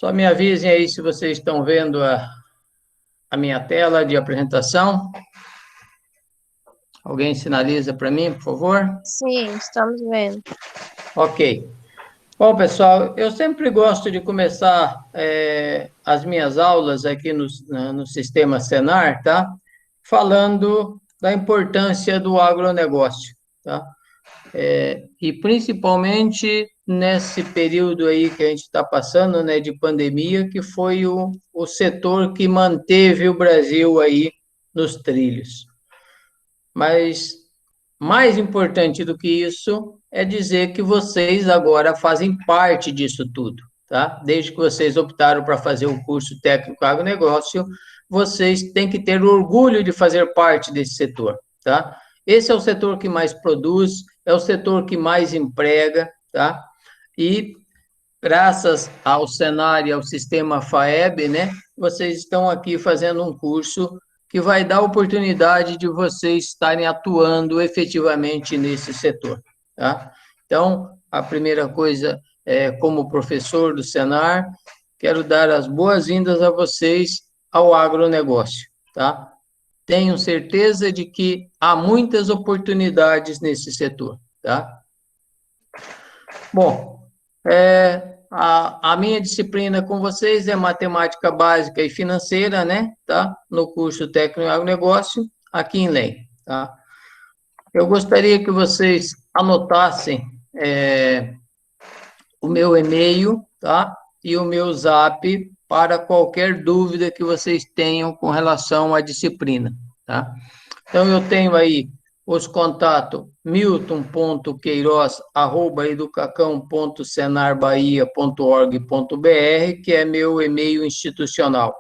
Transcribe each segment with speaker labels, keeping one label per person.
Speaker 1: Só me avisem aí se vocês estão vendo a minha tela de apresentação. Alguém sinaliza para mim, por favor?
Speaker 2: Sim, estamos vendo.
Speaker 1: Ok. Bom, pessoal, eu sempre gosto de começar as minhas aulas aqui no sistema Senar, tá? Falando da importância do agronegócio, tá? E principalmente nesse período aí que a gente está passando, né, de pandemia, que foi o setor que manteve o Brasil aí nos trilhos. Mas mais importante do que isso é dizer que vocês agora fazem parte disso tudo, tá? Desde que vocês optaram para fazer o curso técnico agronegócio, vocês têm que ter orgulho de fazer parte desse setor, tá? Esse é o setor que mais produz, é o setor que mais emprega, tá? E graças ao Senar e ao sistema FAEB, né, vocês estão aqui fazendo um curso que vai dar oportunidade de vocês estarem atuando efetivamente nesse setor, tá? Então, a primeira coisa, como professor do Senar, quero dar as boas-vindas a vocês ao agronegócio, tá? Tenho certeza de que há muitas oportunidades nesse setor, tá? Bom, a minha disciplina com vocês é matemática básica e financeira, né? Tá? No curso técnico em agronegócio, aqui em LEM, tá? Eu gostaria que vocês anotassem o meu e-mail, tá? E o meu zap para qualquer dúvida que vocês tenham com relação à disciplina, tá? Então, eu tenho aí os contatos milton.queiroz@educacão.senarbahia.org.br, que é meu e-mail institucional.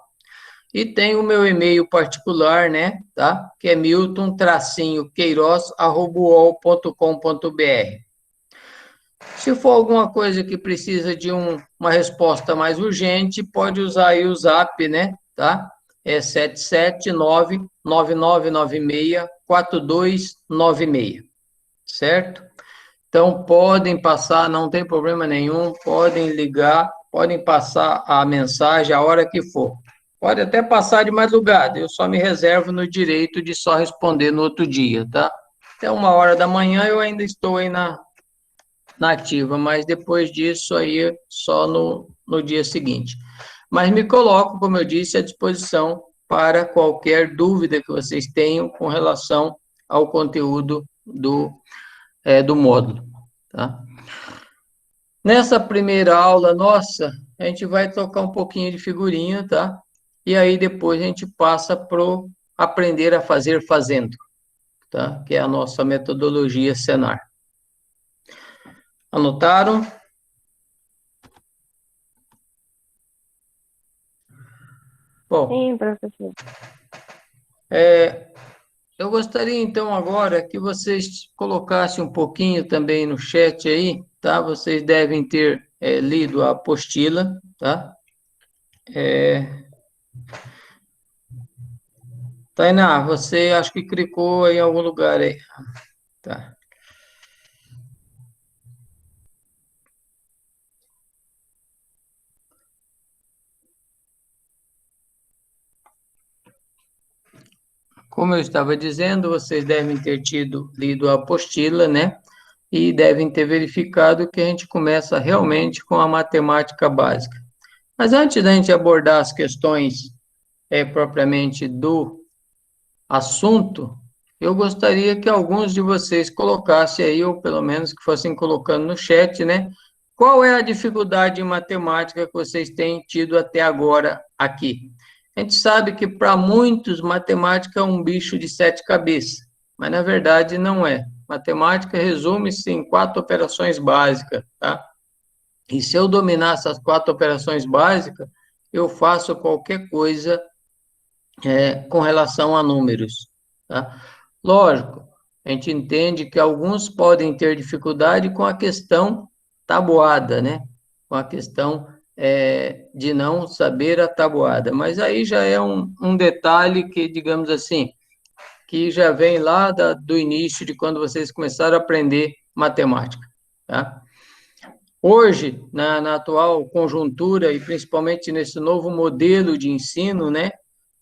Speaker 1: E tem o meu e-mail particular, né, tá? Que é milton-queiroz@uol.com.br. Se for alguma coisa que precisa de uma resposta mais urgente, pode usar aí o Zap, né? Tá? É 779-9996-4296, certo? Então, podem passar, não tem problema nenhum, podem ligar, podem passar a mensagem a hora que for. Pode até passar de madrugada, eu só me reservo no direito de só responder no outro dia, tá? Até 1 hora da manhã eu ainda estou aí na ativa, mas depois disso aí só no dia seguinte. Mas me coloco, como eu disse, à disposição para qualquer dúvida que vocês tenham com relação ao conteúdo do módulo, tá? Nessa primeira aula nossa, a gente vai tocar um pouquinho de figurinha, tá? E aí depois a gente passa para aprender a fazer fazendo, tá? Que é a nossa metodologia Senar. Anotaram? Bom,
Speaker 2: Sim, professor.
Speaker 1: Eu gostaria, então, agora que vocês colocassem um pouquinho também no chat aí, tá? Vocês devem ter lido a apostila, tá? Tainá, você acho que clicou em algum lugar aí. Tá. Como eu estava dizendo, vocês devem ter lido a apostila, né? E devem ter verificado que a gente começa realmente com a matemática básica. Mas antes da gente abordar as questões propriamente do assunto, eu gostaria que alguns de vocês colocassem aí, ou pelo menos que fossem colocando no chat, né? Qual é a dificuldade em matemática que vocês têm tido até agora aqui? A gente sabe que para muitos matemática é um bicho de 7 cabeças, mas na verdade não é. Matemática resume-se em 4 operações básicas, tá? E se eu dominar essas 4 operações básicas, eu faço qualquer coisa com relação a números, tá? Lógico, a gente entende que alguns podem ter dificuldade com a questão tabuada, né? Com a questão de não saber a tabuada, mas aí já é um detalhe que, digamos assim, que já vem lá do início de quando vocês começaram a aprender matemática, tá? Hoje, na atual conjuntura e principalmente nesse novo modelo de ensino, né,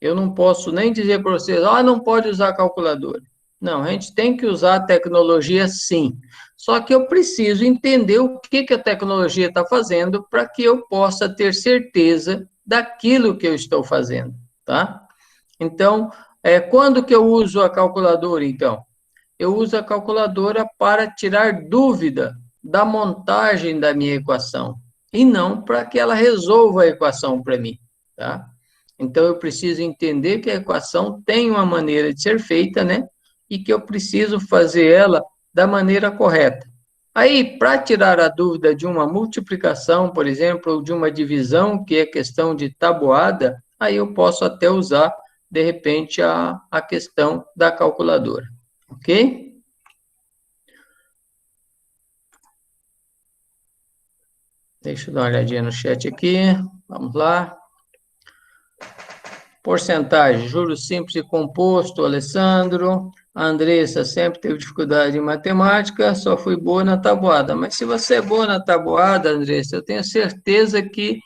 Speaker 1: eu não posso nem dizer para vocês, não pode usar calculadora. Não, a gente tem que usar a tecnologia sim. Só que eu preciso entender o que a tecnologia está fazendo para que eu possa ter certeza daquilo que eu estou fazendo, tá? Então, quando que eu uso a calculadora, então? Eu uso a calculadora para tirar dúvida da montagem da minha equação, e não para que ela resolva a equação para mim, tá? Então, eu preciso entender que a equação tem uma maneira de ser feita, né? E que eu preciso fazer ela da maneira correta. Aí, para tirar a dúvida de uma multiplicação, por exemplo, ou de uma divisão, que é questão de tabuada, aí eu posso até usar, de repente, a questão da calculadora, ok? Deixa eu dar uma olhadinha no chat aqui, vamos lá. Porcentagem, juros simples e composto, Alessandro. A Andressa sempre teve dificuldade em matemática, só fui boa na tabuada. Mas se você é boa na tabuada, Andressa, eu tenho certeza que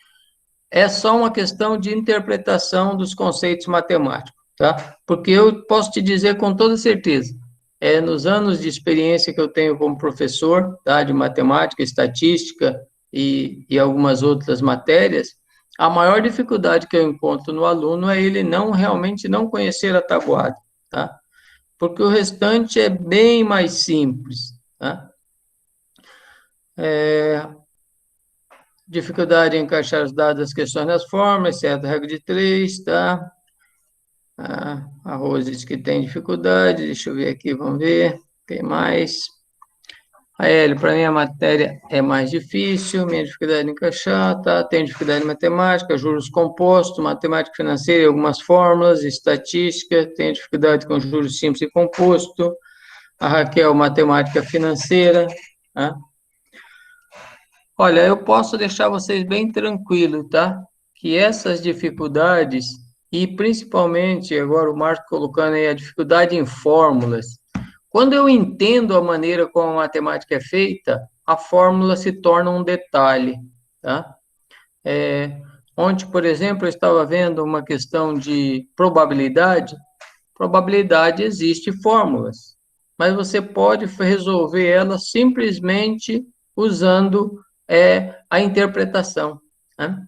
Speaker 1: é só uma questão de interpretação dos conceitos matemáticos, tá? Porque eu posso te dizer com toda certeza, nos anos de experiência que eu tenho como professor, tá, de matemática, estatística e algumas outras matérias, a maior dificuldade que eu encontro no aluno é ele realmente não conhecer a tabuada, tá? Porque o restante é bem mais simples, tá? Dificuldade em encaixar os dados das questões nas fórmulas, certo? Regra de 3, tá? A Rose diz que tem dificuldade, deixa eu ver aqui, vamos ver, tem mais. A Hélio, para mim a matéria é mais difícil, minha dificuldade em encaixar, tá? Tem dificuldade em matemática, juros compostos, matemática financeira e algumas fórmulas, estatística, tem dificuldade com juros simples e composto. A Raquel, matemática financeira, tá? Olha, eu posso deixar vocês bem tranquilos, tá? Que essas dificuldades, e principalmente agora o Marco colocando aí a dificuldade em fórmulas, quando eu entendo a maneira como a matemática é feita, a fórmula se torna um detalhe, tá? Ontem, por exemplo, eu estava vendo uma questão de probabilidade. Probabilidade existe fórmulas, mas você pode resolver ela simplesmente usando a interpretação, né?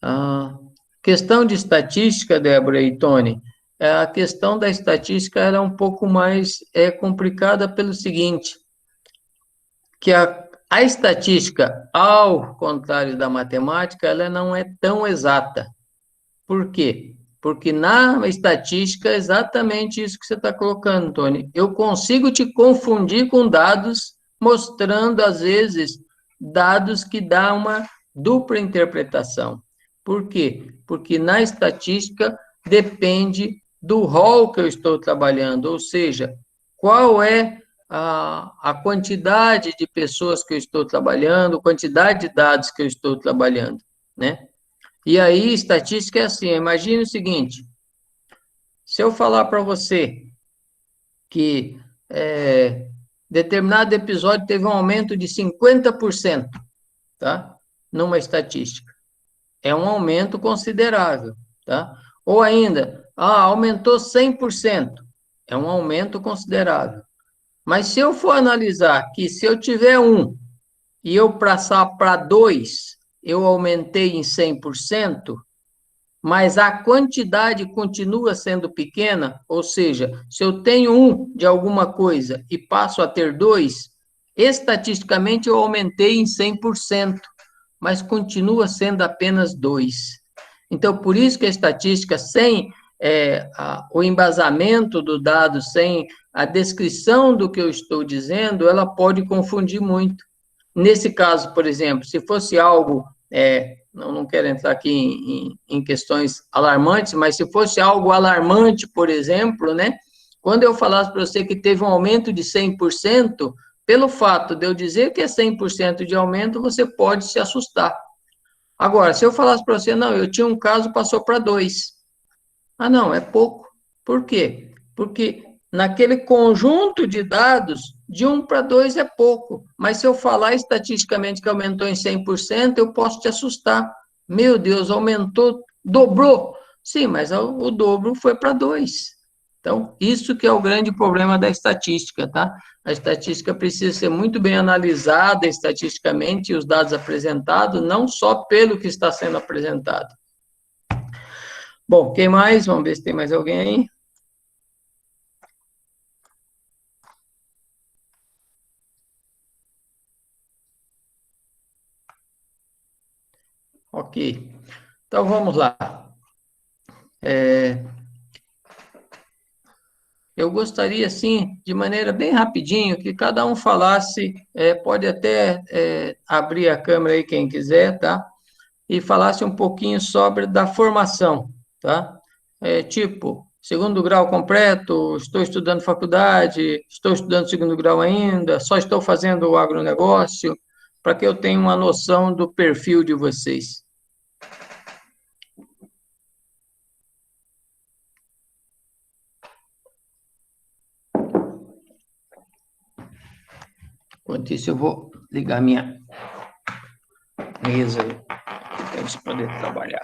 Speaker 1: A questão de estatística, Débora e Tony, a questão da estatística era um pouco mais complicada pelo seguinte, que a estatística, ao contrário da matemática, ela não é tão exata. Por quê? Porque na estatística é exatamente isso que você está colocando, Tony. Eu consigo te confundir com dados, mostrando, às vezes, dados que dão uma dupla interpretação. Por quê? Porque na estatística depende do rol que eu estou trabalhando, ou seja, qual é a quantidade de pessoas que eu estou trabalhando, quantidade de dados que eu estou trabalhando, né? E aí, estatística é assim, imagine o seguinte, se eu falar para você que determinado episódio teve um aumento de 50%, tá? Numa estatística. É um aumento considerável, tá? Ou ainda, aumentou 100%, é um aumento considerável. Mas se eu for analisar que se eu tiver 1 e eu passar para 2, eu aumentei em 100%, mas a quantidade continua sendo pequena, ou seja, se eu tenho 1 de alguma coisa e passo a ter 2, estatisticamente eu aumentei em 100%, mas continua sendo apenas 2. Então, por isso que a estatística, sem o embasamento do dado, sem a descrição do que eu estou dizendo, ela pode confundir muito. Nesse caso, por exemplo, se fosse algo, não quero entrar aqui em questões alarmantes, mas se fosse algo alarmante, por exemplo, né? Quando eu falasse para você que teve um aumento de 100%, pelo fato de eu dizer que é 100% de aumento, você pode se assustar. Agora, se eu falasse para você, não, eu tinha um caso, passou para 2. Não, é pouco. Por quê? Porque naquele conjunto de dados, de 1 para 2 é pouco. Mas se eu falar estatisticamente que aumentou em 100%, eu posso te assustar. Meu Deus, aumentou, dobrou. Sim, mas o dobro foi para 2. Então, isso que é o grande problema da estatística, tá? A estatística precisa ser muito bem analisada estatisticamente, os dados apresentados, não só pelo que está sendo apresentado. Bom, quem mais? Vamos ver se tem mais alguém aí. Ok. Então, vamos lá. Eu gostaria, assim, de maneira bem rapidinho, que cada um falasse, pode até abrir a câmera aí quem quiser, tá? E falasse um pouquinho sobre da formação, tá? Tipo, segundo grau completo, estou estudando faculdade, estou estudando segundo grau ainda, só estou fazendo o agronegócio, para que eu tenha uma noção do perfil de vocês. Enquanto isso, eu vou ligar minha mesa para eles poderem trabalhar.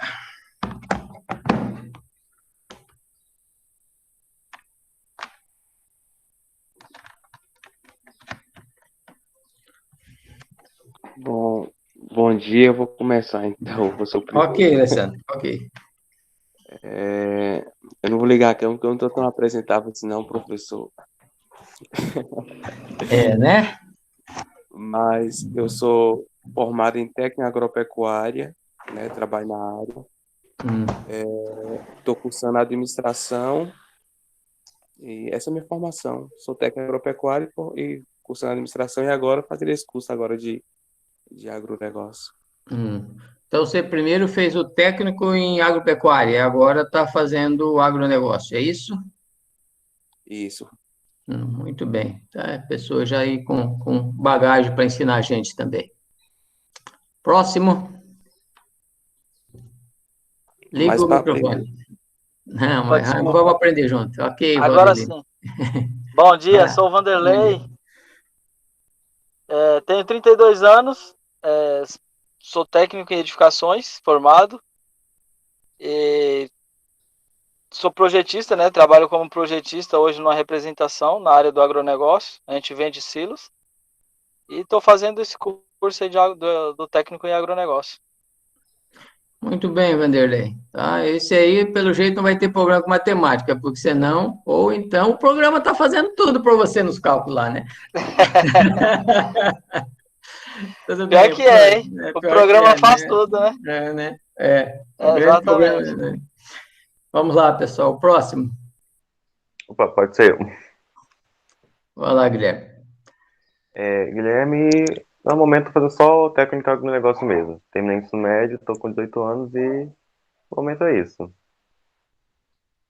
Speaker 3: Bom dia, eu vou começar então, vou ser o primeiro.
Speaker 1: Ok, Alessandro, ok.
Speaker 3: Eu não vou ligar aqui, porque eu não estou tão apresentável assim não, professor.
Speaker 1: Né?
Speaker 3: Mas eu sou formado em técnica agropecuária, né, trabalho na área. Estou cursando administração e essa é a minha formação. Sou técnico agropecuário e cursando administração e agora fazer esse curso agora de agronegócio.
Speaker 1: Então, você primeiro fez o técnico em agropecuária, e agora está fazendo o agronegócio, é isso?
Speaker 3: Isso.
Speaker 1: Muito bem. Tá, a pessoa já aí com bagagem para ensinar a gente também. Próximo. Liga
Speaker 3: Mais
Speaker 1: o
Speaker 3: para frente.
Speaker 1: microfone. Não,
Speaker 4: Pode
Speaker 1: mas
Speaker 4: ser.
Speaker 1: vamos aprender junto. Ok,
Speaker 4: Agora
Speaker 1: Vanderlei.
Speaker 4: sim. Bom dia,
Speaker 1: Vai.
Speaker 4: sou o
Speaker 1: Bom
Speaker 4: Vanderlei,
Speaker 1: dia.
Speaker 4: tenho 32 anos, sou técnico em edificações, formado, e sou projetista, né? Trabalho como projetista hoje numa representação na área do agronegócio, a gente vende silos, e estou fazendo esse curso aí do técnico em agronegócio.
Speaker 1: Muito bem, Vanderlei. Tá? Esse aí, pelo jeito, não vai ter problema com matemática, porque senão, ou então o programa está fazendo tudo para você nos cálculos lá, né? Tudo
Speaker 4: Pior
Speaker 1: bem,
Speaker 4: que é, hein? O
Speaker 1: pior que
Speaker 4: programa
Speaker 1: é,
Speaker 4: faz
Speaker 1: né?
Speaker 4: tudo, né?
Speaker 1: Né? O grande problema,
Speaker 4: Exatamente.
Speaker 1: né? Vamos lá, pessoal. O próximo.
Speaker 5: Opa, pode ser eu.
Speaker 1: Vai lá, Guilherme.
Speaker 5: Guilherme, no momento tô fazendo só o técnico no negócio mesmo. Terminei o ensino médio, tô com 18 anos e no momento é isso.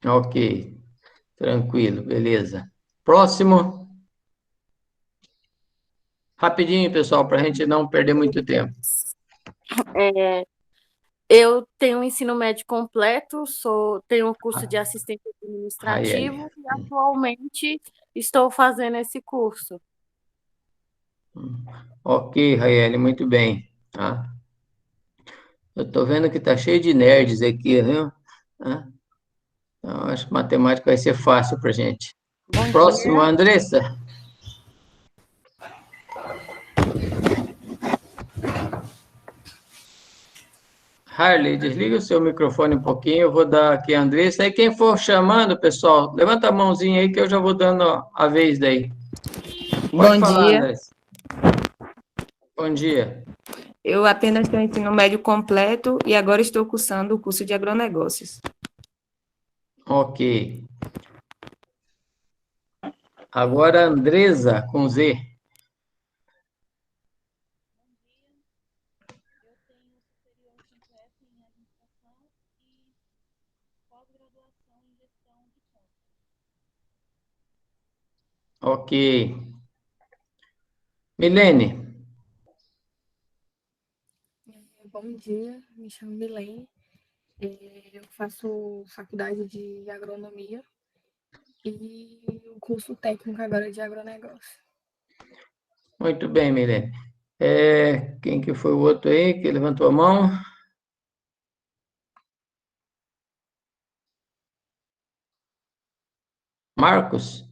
Speaker 1: Ok, tranquilo, beleza. Próximo. Rapidinho, pessoal, para a gente não perder muito tempo.
Speaker 2: Eu tenho um ensino médio completo, tenho um curso de assistente
Speaker 1: Raiane.
Speaker 2: administrativo e atualmente estou fazendo esse curso.
Speaker 1: Ok, Raiane, muito bem. Tá? Eu estou vendo que está cheio de nerds aqui, viu? Então, acho que matemática vai ser fácil para a gente.
Speaker 2: Bom
Speaker 1: Próximo,
Speaker 2: dia.
Speaker 1: Andressa. Harley, desliga o seu microfone um pouquinho, eu vou dar aqui a Andressa. Aí quem for chamando, pessoal, levanta a mãozinha aí que eu já vou dando a vez daí. Pode
Speaker 6: Bom
Speaker 1: falar,
Speaker 6: dia.
Speaker 1: Andressa. Bom dia.
Speaker 6: Eu apenas tenho ensino médio completo e agora estou cursando o curso de agronegócios.
Speaker 1: Ok. Agora, Andresa, com Z. Ok. Milene.
Speaker 7: Bom dia, me chamo Milene. Eu faço faculdade de agronomia e o curso técnico agora de agronegócio.
Speaker 1: Muito bem, Milene. Quem que foi o outro aí que levantou a mão? Marcos?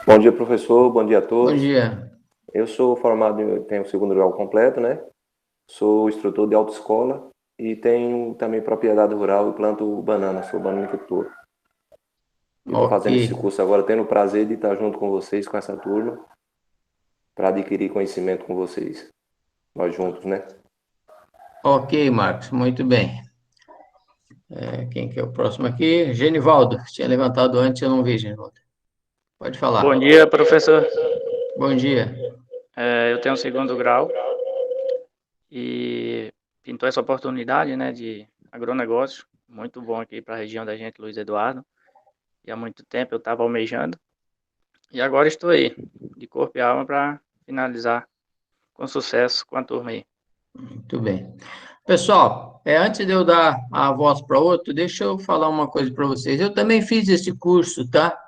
Speaker 5: Bom dia, professor. Bom dia a
Speaker 1: Bom
Speaker 5: todos.
Speaker 1: dia.
Speaker 5: Eu sou formado, tenho o segundo grau completo, né? Sou instrutor de autoescola e tenho também propriedade rural e planto banana, sou bananicultor. E estou fazendo esse
Speaker 1: Ok.
Speaker 5: curso agora, tendo o prazer de estar junto com vocês, com essa turma, para adquirir conhecimento com vocês. Nós juntos, né?
Speaker 1: Ok, Marcos, muito bem. Quem que é o próximo aqui? Genivaldo. Tinha levantado antes, eu não vi, Genivaldo. Pode falar.
Speaker 8: Bom dia, professor.
Speaker 1: Bom dia.
Speaker 8: Eu tenho um segundo grau e pintou essa oportunidade, né, de agronegócio, muito bom aqui para a região da gente, Luiz Eduardo. E há muito tempo eu estava almejando e agora estou aí, de corpo e alma, para finalizar com sucesso com a turma aí.
Speaker 1: Muito bem. Pessoal, antes de eu dar a voz para outro, deixa eu falar uma coisa para vocês. Eu também fiz esse curso, tá?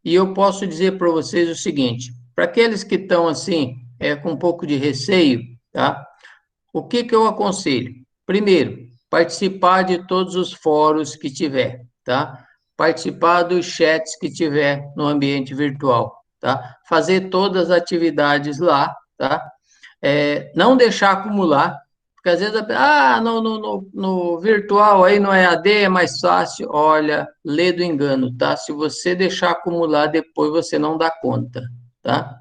Speaker 1: E eu posso dizer para vocês o seguinte: para aqueles que estão assim, com um pouco de receio, tá? O que que eu aconselho? Primeiro, participar de todos os fóruns que tiver, tá? Participar dos chats que tiver no ambiente virtual, tá? Fazer todas as atividades lá, tá? Não deixar acumular, porque às vezes, no virtual aí no EAD é mais fácil. Olha, lê do engano, tá? Se você deixar acumular, depois você não dá conta, tá?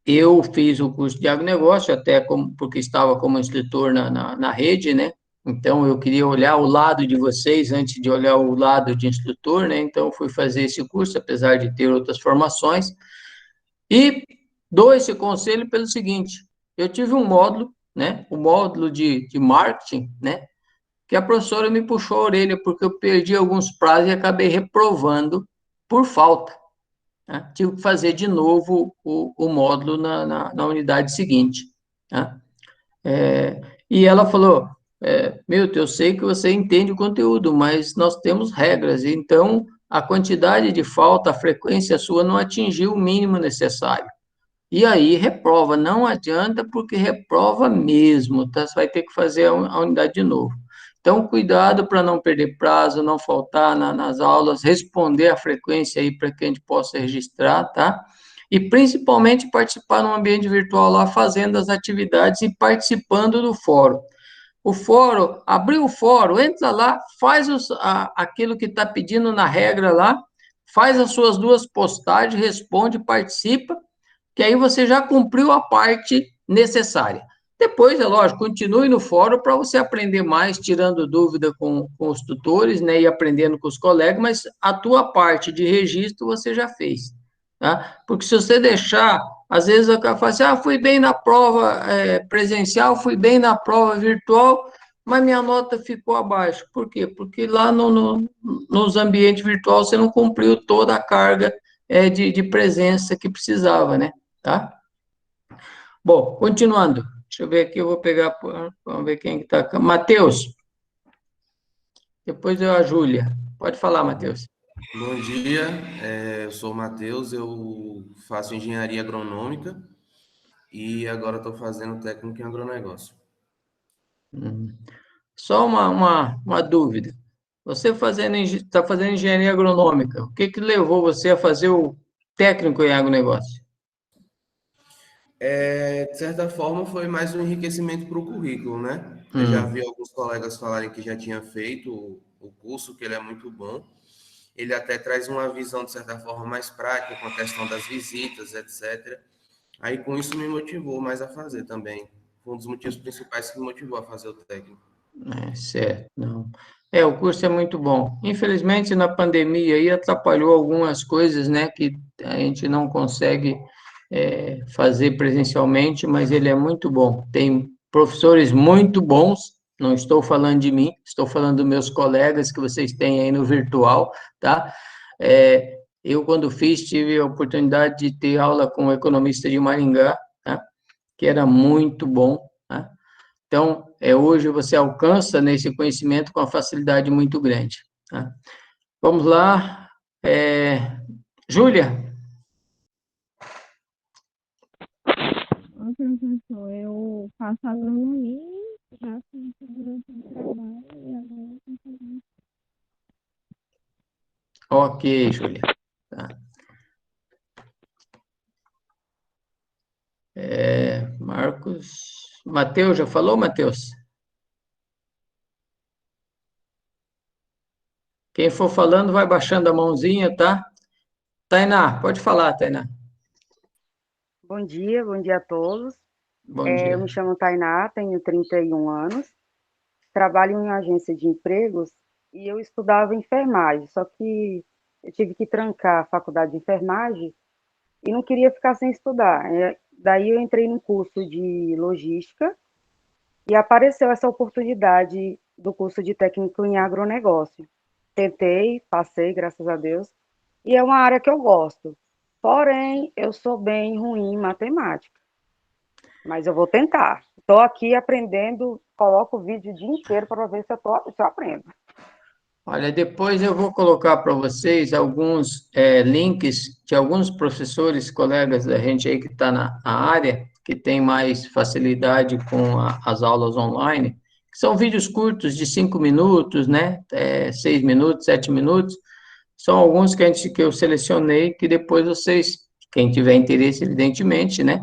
Speaker 1: Eu fiz o curso de agronegócio, porque estava como instrutor na rede, né? Então, eu queria olhar o lado de vocês antes de olhar o lado de instrutor, né? Então, fui fazer esse curso, apesar de ter outras formações. E dou esse conselho pelo seguinte: eu tive um módulo, né? O módulo de marketing, né? Que a professora me puxou a orelha, porque eu perdi alguns prazos e acabei reprovando por falta, né? Tive que fazer de novo o módulo na unidade seguinte, né? E ela falou, Milton, eu sei que você entende o conteúdo, mas nós temos regras, então a quantidade de falta, a frequência sua não atingiu o mínimo necessário. E aí reprova, não adianta, porque reprova mesmo, tá? Você vai ter que fazer a unidade de novo. Então, cuidado para não perder prazo, não faltar nas aulas, responder a frequência aí para que a gente possa registrar, tá? E principalmente participar no ambiente virtual lá, fazendo as atividades e participando do fórum. O fórum, abriu o fórum, entra lá, faz aquilo que está pedindo na regra lá, faz as suas 2 postagens, responde, participa, que aí você já cumpriu a parte necessária. Depois, é lógico, continue no fórum para você aprender mais, tirando dúvida com os tutores, né, e aprendendo com os colegas, mas a tua parte de registro você já fez, tá? Porque se você deixar, às vezes o cara fala assim, fui bem na prova presencial, fui bem na prova virtual, mas minha nota ficou abaixo. Por quê? Porque lá nos ambientes virtuais você não cumpriu toda a carga de presença que precisava, né? Tá? Bom, continuando. Deixa eu ver aqui, eu vou pegar, vamos ver quem que está. Matheus. Depois a Júlia. Pode falar, Matheus.
Speaker 9: Bom dia, eu sou o Matheus, eu faço engenharia agronômica e agora estou fazendo técnico em agronegócio.
Speaker 1: Só uma dúvida. Você está fazendo engenharia agronômica. O que que levou você a fazer o técnico em agronegócio?
Speaker 9: De certa forma, foi mais um enriquecimento para o currículo, né? Eu já vi alguns colegas falarem que já tinha feito o curso, que ele é muito bom. Ele até traz uma visão, de certa forma, mais prática, com a questão das visitas, etc. Aí, com isso, me motivou mais a fazer também. Foi um dos motivos principais que me motivou a fazer o técnico.
Speaker 1: Certo, não. O curso é muito bom. Infelizmente, na pandemia aí atrapalhou algumas coisas, né, que a gente não consegue fazer presencialmente, mas ele é muito bom. Tem professores muito bons, não estou falando de mim, estou falando dos meus colegas que vocês têm aí no virtual, tá? Eu, quando fiz, tive a oportunidade de ter aula com o economista de Maringá, tá? Que era muito bom, tá? Então, hoje você alcança nesse conhecimento com uma facilidade muito grande, tá? Vamos lá. Júlia?
Speaker 10: Professor, eu faço agronomia, já fiz segurança do trabalho e agora eu tô fazendo.
Speaker 1: Ok, Júlia. Tá. Marcos. Matheus, já falou, Matheus? Quem for falando, vai baixando a mãozinha, tá? Tainá, pode falar, Tainá.
Speaker 11: Bom dia a todos.
Speaker 1: Bom
Speaker 11: Eu
Speaker 1: dia.
Speaker 11: me chamo Tainá, tenho 31 anos, trabalho em uma agência de empregos e eu estudava enfermagem, só que eu tive que trancar a faculdade de enfermagem e não queria ficar sem estudar. Daí eu entrei num curso de logística e apareceu essa oportunidade do curso de técnico em agronegócio. Tentei, passei, graças a Deus, e é uma área que eu gosto. Porém, eu sou bem ruim em matemática, mas eu vou tentar. Estou aqui aprendendo, coloco o vídeo o dia inteiro para ver se eu aprendo.
Speaker 1: Olha, depois eu vou colocar para vocês alguns links de alguns professores, colegas da gente aí que está na área, que tem mais facilidade com as aulas online, que são vídeos curtos de 5 minutos, né? 6 minutos, 7 minutos. São alguns que eu selecionei, que depois vocês, quem tiver interesse, evidentemente, né?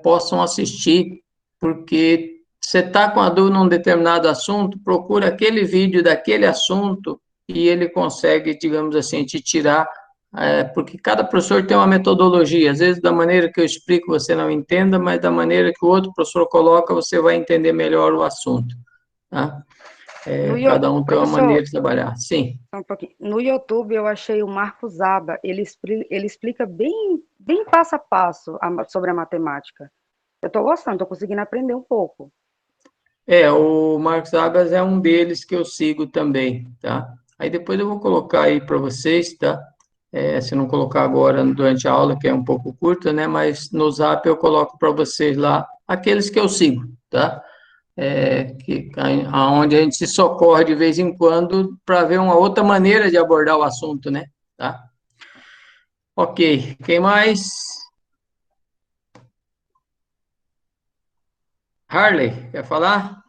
Speaker 1: Possam assistir, porque você está com a dúvida num determinado assunto, procura aquele vídeo daquele assunto e ele consegue, digamos assim, te tirar, porque cada professor tem uma metodologia, às vezes da maneira que eu explico você não entenda, mas da maneira que o outro professor coloca, você vai entender melhor o assunto, tá? Cada um tem uma maneira de trabalhar. Sim.
Speaker 11: Um pouquinho. No YouTube eu achei o Marcos Aba, ele explica bem passo a passo sobre a matemática. Eu estou gostando, estou conseguindo aprender um pouco.
Speaker 1: O Marcos Abas é um deles que eu sigo também, tá? Aí depois eu vou colocar aí para vocês, tá? Se não colocar agora durante a aula, que é um pouco curta, né? Mas no Zap eu coloco para vocês lá aqueles que eu sigo, tá? Onde a gente se socorre de vez em quando para ver uma outra maneira de abordar o assunto, né? Tá? Ok, quem mais? Harley, quer falar?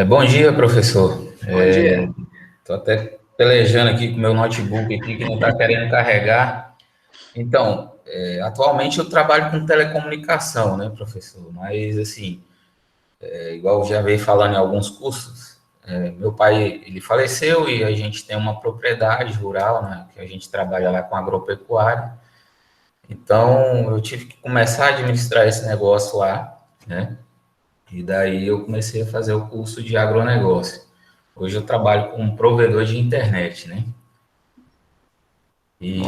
Speaker 12: Bom dia, professor.
Speaker 1: Bom dia.
Speaker 12: Estou até pelejando aqui com o meu notebook aqui, que não está querendo carregar. Então, atualmente eu trabalho com telecomunicação, né, professor? Mas, assim, igual já veio falando em alguns cursos, meu pai, ele faleceu e a gente tem uma propriedade rural, né, que a gente trabalha lá com agropecuária. Então, eu tive que começar a administrar esse negócio lá, né? E daí eu comecei a fazer o curso de agronegócio. Hoje eu trabalho como provedor de internet, né? E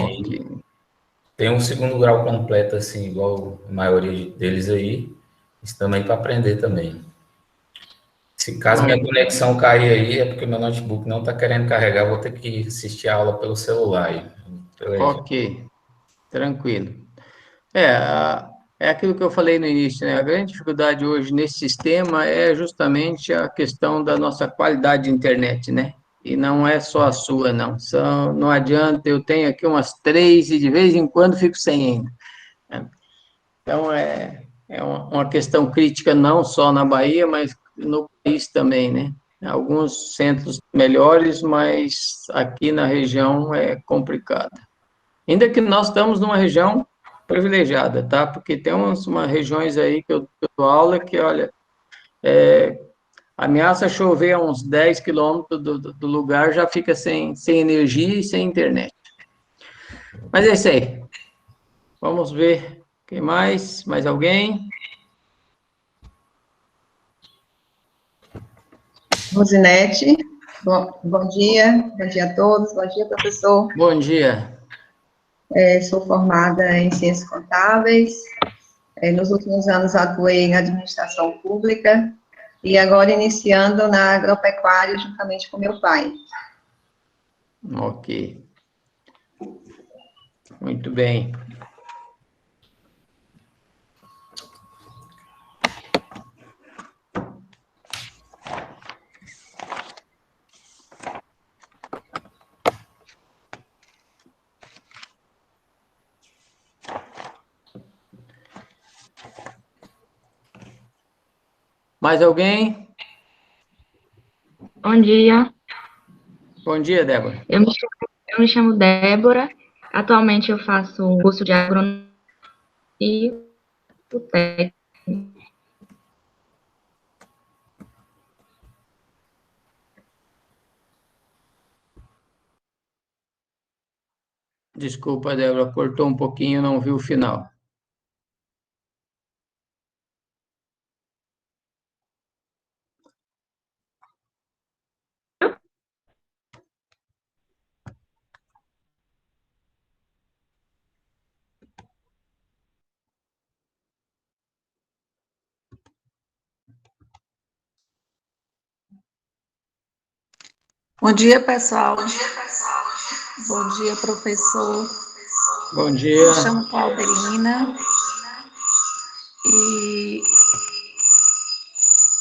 Speaker 12: tenho um segundo grau completo, assim, igual a maioria deles aí, mas também para aprender também. Se caso minha conexão cair aí, é porque meu notebook não está querendo carregar, vou ter que assistir a aula pelo celular aí.
Speaker 1: Ok, tranquilo. É aquilo que eu falei no início, né? A grande dificuldade hoje nesse sistema é justamente a questão da nossa qualidade de internet, né? E não é só a sua, não. Não adianta, eu tenho aqui umas 3 e de vez em quando fico sem ainda. Então, é uma questão crítica não só na Bahia, mas no país também, né? Alguns centros melhores, mas aqui na região é complicado. Ainda que nós estamos numa região privilegiada, tá? Porque tem umas regiões aí que eu dou aula que, olha, ameaça chover a uns 10 quilômetros do lugar, já fica sem energia e sem internet. Mas é isso aí. Vamos ver quem mais? Mais alguém?
Speaker 13: Rosinete, bom dia a todos, bom dia, professor.
Speaker 1: Bom dia.
Speaker 13: Sou formada em Ciências Contábeis, nos últimos anos atuei na administração pública e agora iniciando na agropecuária juntamente com meu pai.
Speaker 1: Ok. Muito bem. Mais alguém?
Speaker 14: Bom dia.
Speaker 1: Bom dia, Débora.
Speaker 14: Eu me chamo Débora. Atualmente eu faço um curso de agronomia e técnico.
Speaker 1: Desculpa, Débora, cortou um pouquinho, não vi o final.
Speaker 15: Bom dia, pessoal. Bom dia, professor.
Speaker 1: Bom dia.
Speaker 15: Me chamo Claudelina e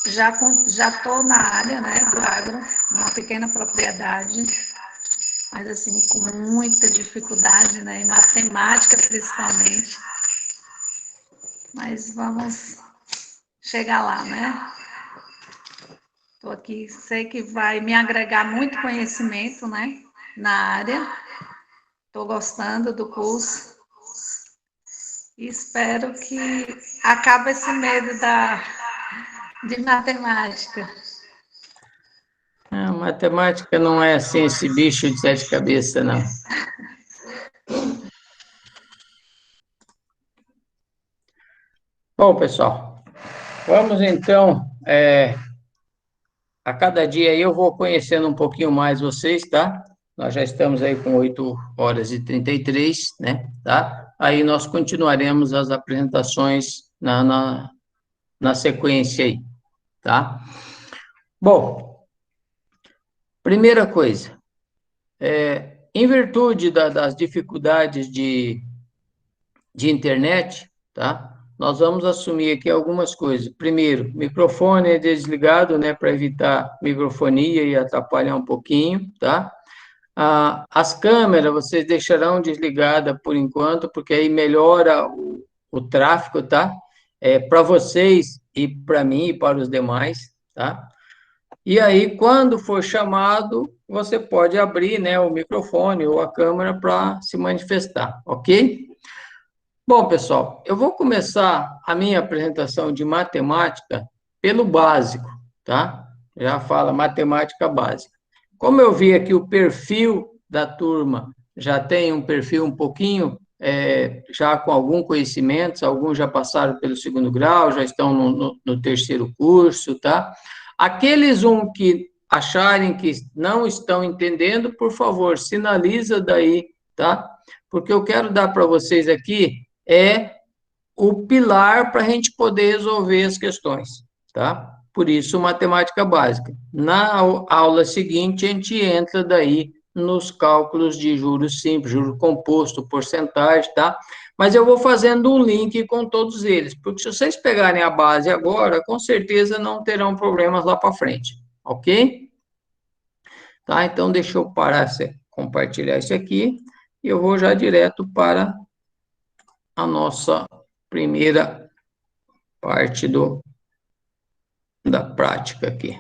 Speaker 15: já estou na área, né, do agro, numa pequena propriedade, mas assim, com muita dificuldade, né, em matemática principalmente. Mas vamos chegar lá, né? Estou aqui, sei que vai me agregar muito conhecimento, né, na área. Estou gostando do curso. E espero que acabe esse medo de matemática.
Speaker 1: A matemática não é assim esse bicho de 7 cabeças, não. Bom, pessoal, vamos então, a cada dia eu vou conhecendo um pouquinho mais vocês, tá? Nós já estamos aí com 8h33, né? Tá? Aí nós continuaremos as apresentações na sequência aí, tá? Bom, primeira coisa, em virtude das dificuldades de internet, tá? Nós vamos assumir aqui algumas coisas. Primeiro, microfone é desligado, né, para evitar microfonia e atrapalhar um pouquinho, tá? As câmeras vocês deixarão desligada por enquanto, porque aí melhora o tráfego, tá? Para vocês e para mim e para os demais, tá? E aí, quando for chamado, você pode abrir, né, o microfone ou a câmera para se manifestar, ok? Bom, pessoal, eu vou começar a minha apresentação de matemática pelo básico, tá? Já fala matemática básica. Como eu vi aqui o perfil da turma, já tem um perfil um pouquinho, já com algum conhecimento, alguns já passaram pelo 2º grau, já estão no 3º curso, tá? Aqueles que acharem que não estão entendendo, por favor, sinaliza daí, tá? Porque eu quero dar para vocês aqui o pilar para a gente poder resolver as questões, tá? Por isso, matemática básica. Na aula seguinte, a gente entra daí nos cálculos de juros simples, juro composto, porcentagem, tá? Mas eu vou fazendo um link com todos eles, porque se vocês pegarem a base agora, com certeza não terão problemas lá para frente, ok? Tá? Então, deixa eu parar, compartilhar isso aqui, e eu vou já direto para a nossa primeira parte da prática aqui.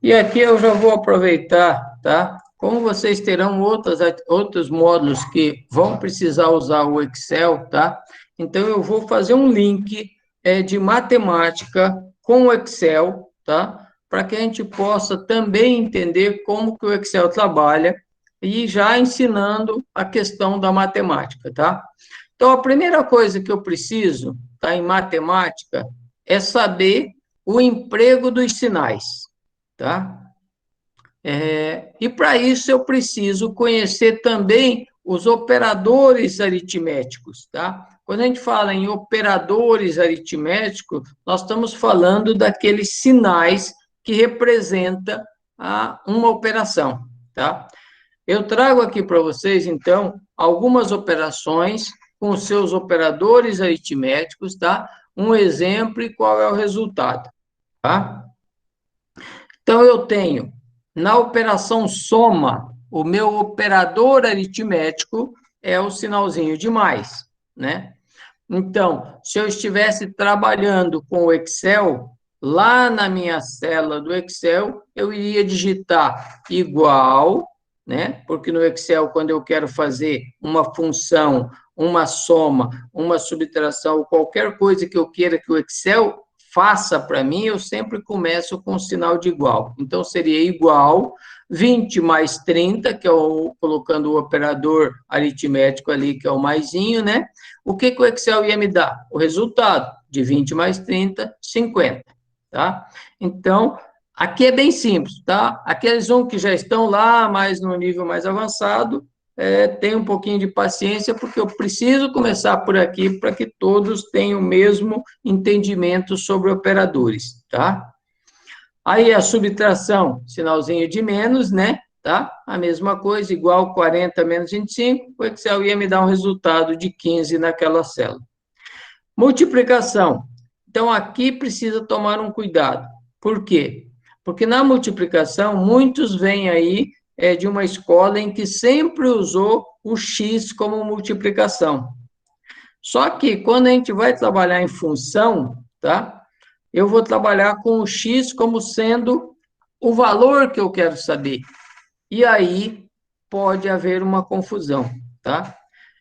Speaker 1: E aqui eu já vou aproveitar, tá? Como vocês terão outros módulos que vão precisar usar o Excel, tá? Então, eu vou fazer um link de matemática com o Excel, tá? Para que a gente possa também entender como que o Excel trabalha e já ensinando a questão da matemática, tá? Então, a primeira coisa que eu preciso, tá, em matemática, é saber o emprego dos sinais, tá? E para isso eu preciso conhecer também os operadores aritméticos, tá? Quando a gente fala em operadores aritméticos, nós estamos falando daqueles sinais que representam uma operação, tá? Eu trago aqui para vocês, então, algumas operações com seus operadores aritméticos, tá? Um exemplo e qual é o resultado, tá? Então, eu tenho, na operação soma, o meu operador aritmético é o sinalzinho de mais, né? Então, se eu estivesse trabalhando com o Excel, lá na minha célula do Excel, eu iria digitar igual, né? Porque no Excel, quando eu quero fazer uma função, uma soma, uma subtração, qualquer coisa que eu queira que o Excel faça para mim, eu sempre começo com o sinal de igual. Então, seria igual 20 mais 30, que é colocando o operador aritmético ali, que é o maisinho, né? O que o Excel ia me dar? O resultado de 20 mais 30, 50, tá? Então, aqui é bem simples, tá? Aqueles que já estão lá, mais no nível mais avançado, tem um pouquinho de paciência, porque eu preciso começar por aqui para que todos tenham o mesmo entendimento sobre operadores, tá? Aí a subtração, sinalzinho de menos, né? Tá? A mesma coisa, igual 40 menos 25, o Excel ia me dar um resultado de 15 naquela célula. Multiplicação. Então, aqui precisa tomar um cuidado. Por quê? Porque na multiplicação, muitos vêm aí de uma escola em que sempre usou o X como multiplicação. Só que, quando a gente vai trabalhar em função, tá? Eu vou trabalhar com o X como sendo o valor que eu quero saber. E aí pode haver uma confusão, tá?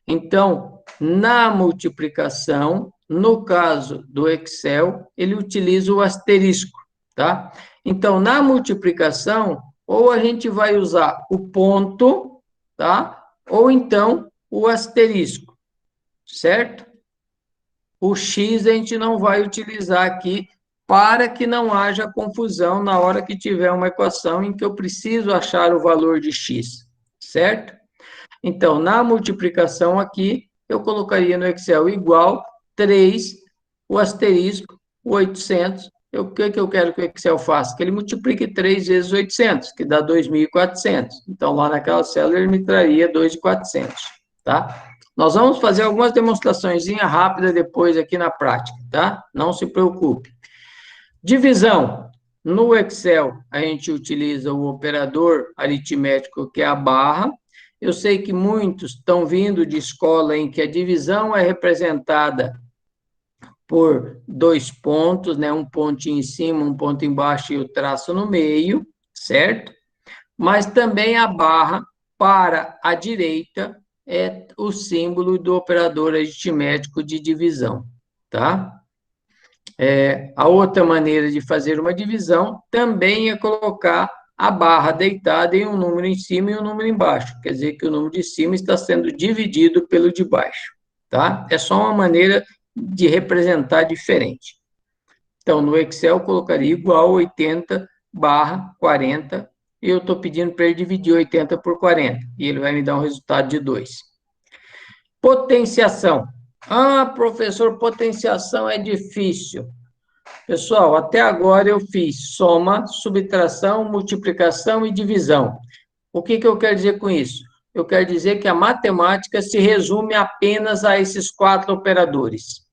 Speaker 1: Então, na multiplicação, no caso do Excel, ele utiliza o asterisco, tá? Então, na multiplicação, ou a gente vai usar o ponto, tá? Ou então o asterisco, certo? O X a gente não vai utilizar aqui para que não haja confusão na hora que tiver uma equação em que eu preciso achar o valor de X, certo? Então, na multiplicação aqui, eu colocaria no Excel igual 3, o asterisco, 800. O que eu quero que o Excel faça? Que ele multiplique 3 vezes 800, que dá 2.400. Então, lá naquela célula, ele me traria 2.400, tá? Nós vamos fazer algumas demonstrações rápidas depois aqui na prática, tá? Não se preocupe. Divisão. No Excel, a gente utiliza o operador aritmético, que é a barra. Eu sei que muitos estão vindo de escola em que a divisão é representada por 2 pontos, né? Um pontinho em cima, um ponto embaixo e o traço no meio, certo? Mas também a barra, para a direita, é o símbolo do operador aritmético de divisão, tá? A outra maneira de fazer uma divisão também é colocar a barra deitada em um número em cima e um número embaixo. Quer dizer que o número de cima está sendo dividido pelo de baixo, tá? É só uma maneira de representar diferente. Então, no Excel, eu colocaria igual 80 barra 40, e eu estou pedindo para ele dividir 80 por 40, e ele vai me dar um resultado de 2. Potenciação. Ah, professor, potenciação é difícil. Pessoal, até agora eu fiz soma, subtração, multiplicação e divisão. O que eu quero dizer com isso? Eu quero dizer que a matemática se resume apenas a esses 4 operadores.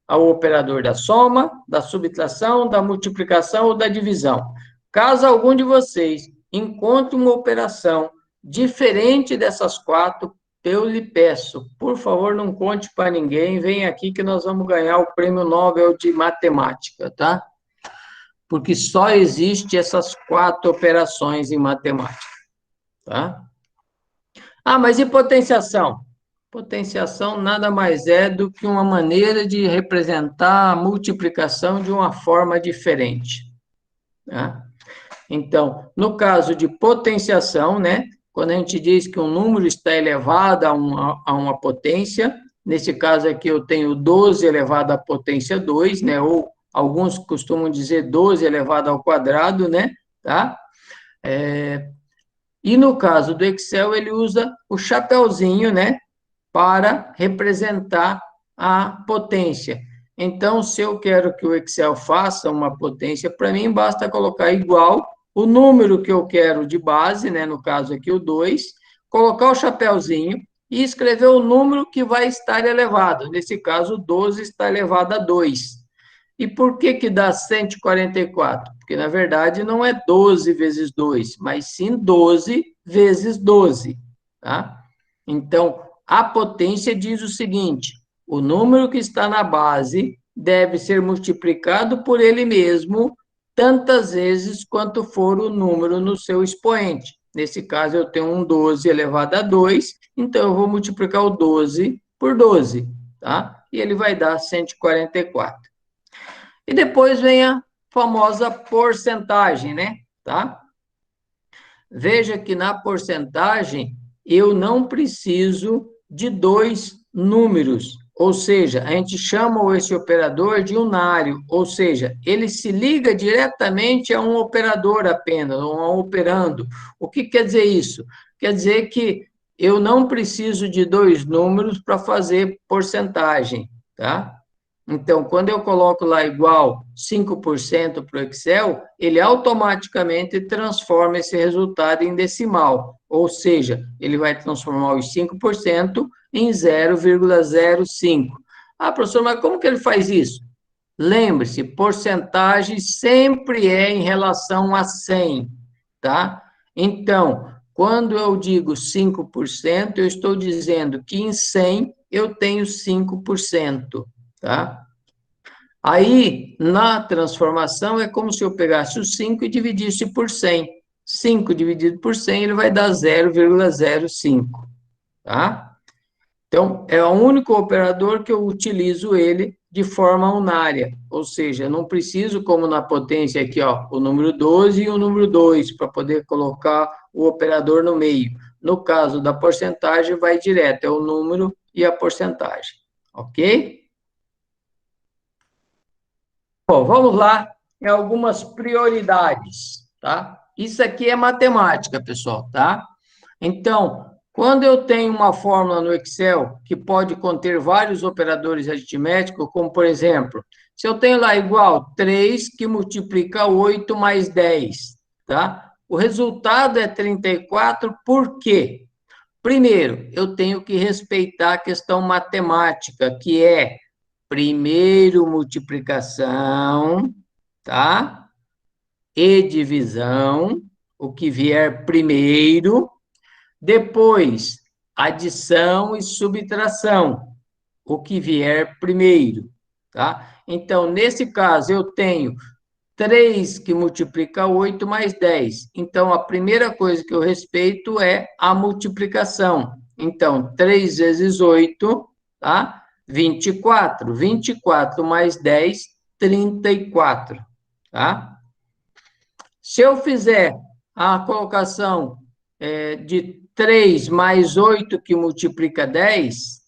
Speaker 1: Ao operador da soma, da subtração, da multiplicação ou da divisão. Caso algum de vocês encontre uma operação diferente dessas 4, eu lhe peço, por favor, não conte para ninguém, vem aqui que nós vamos ganhar o Prêmio Nobel de Matemática, tá? Porque só existe essas 4 operações em matemática, tá? Ah, mas e potenciação? Potenciação nada mais é do que uma maneira de representar a multiplicação de uma forma diferente, tá? Então, no caso de potenciação, né? Quando a gente diz que um número está elevado a uma potência, nesse caso aqui eu tenho 12 elevado à potência 2, né? Ou alguns costumam dizer 12 elevado ao quadrado, né? Tá? E no caso do Excel, ele usa o chapeuzinho, né, para representar a potência. Então, se eu quero que o Excel faça uma potência para mim, basta colocar igual o número que eu quero de base, né, no caso aqui o 2, colocar o chapeuzinho e escrever o número que vai estar elevado. Nesse caso, 12 está elevado a 2. E por que dá 144? Porque, na verdade, não é 12 vezes 2, mas sim 12 vezes 12, tá? Então, a potência diz o seguinte: o número que está na base deve ser multiplicado por ele mesmo tantas vezes quanto for o número no seu expoente. Nesse caso, eu tenho um 12 elevado a 2, então eu vou multiplicar o 12 por 12, tá? E ele vai dar 144. E depois vem a famosa porcentagem, né? Tá? Veja que na porcentagem eu não preciso de 2 números, ou seja, a gente chama esse operador de unário, ou seja, ele se liga diretamente a um operador apenas, a um operando. O que quer dizer isso? Quer dizer que eu não preciso de 2 números para fazer porcentagem, tá? Então, quando eu coloco lá igual 5% para o Excel, ele automaticamente transforma esse resultado em decimal, ou seja, ele vai transformar os 5% em 0,05. Ah, professor, mas como que ele faz isso? Lembre-se, porcentagem sempre é em relação a 100, tá? Então, quando eu digo 5%, eu estou dizendo que em 100 eu tenho 5%. Tá? Aí, na transformação, é como se eu pegasse o 5 e dividisse por 100. 5 dividido por 100, ele vai dar 0,05. Tá? Então, é o único operador que eu utilizo ele de forma unária. Ou seja, eu não preciso, como na potência aqui, ó, o número 12 e o número 2, para poder colocar o operador no meio. No caso da porcentagem, vai direto, é o número e a porcentagem. Ok? Bom, vamos lá em algumas prioridades, tá? Isso aqui é matemática, pessoal, tá? Então, quando eu tenho uma fórmula no Excel que pode conter vários operadores aritméticos, como, por exemplo, se eu tenho lá igual 3 que multiplica 8 mais 10, tá? O resultado é 34, por quê? Primeiro, eu tenho que respeitar a questão matemática, que é primeiro multiplicação, tá? E divisão, o que vier primeiro. Depois, adição e subtração, o que vier primeiro, tá? Então, nesse caso, eu tenho 3 que multiplica 8 mais 10. Então, a primeira coisa que eu respeito é a multiplicação. Então, 3 vezes 8, tá? 24. 24 mais 10, 34, tá? Se eu fizer a colocação de 3 mais 8 que multiplica 10,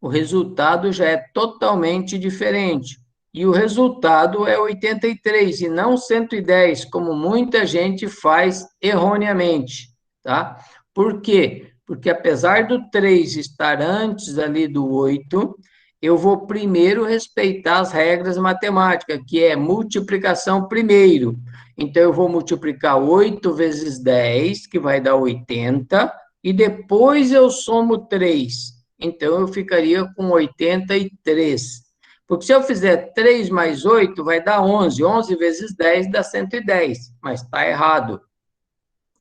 Speaker 1: o resultado já é totalmente diferente. E o resultado é 83 e não 110, como muita gente faz erroneamente, tá? Por quê? Porque apesar do 3 estar antes ali do 8, eu vou primeiro respeitar as regras matemáticas, que é multiplicação primeiro. Então, eu vou multiplicar 8 vezes 10, que vai dar 80, e depois eu somo 3. Então, eu ficaria com 83. Porque se eu fizer 3 mais 8, vai dar 11. 11 vezes 10 dá 110, mas está errado,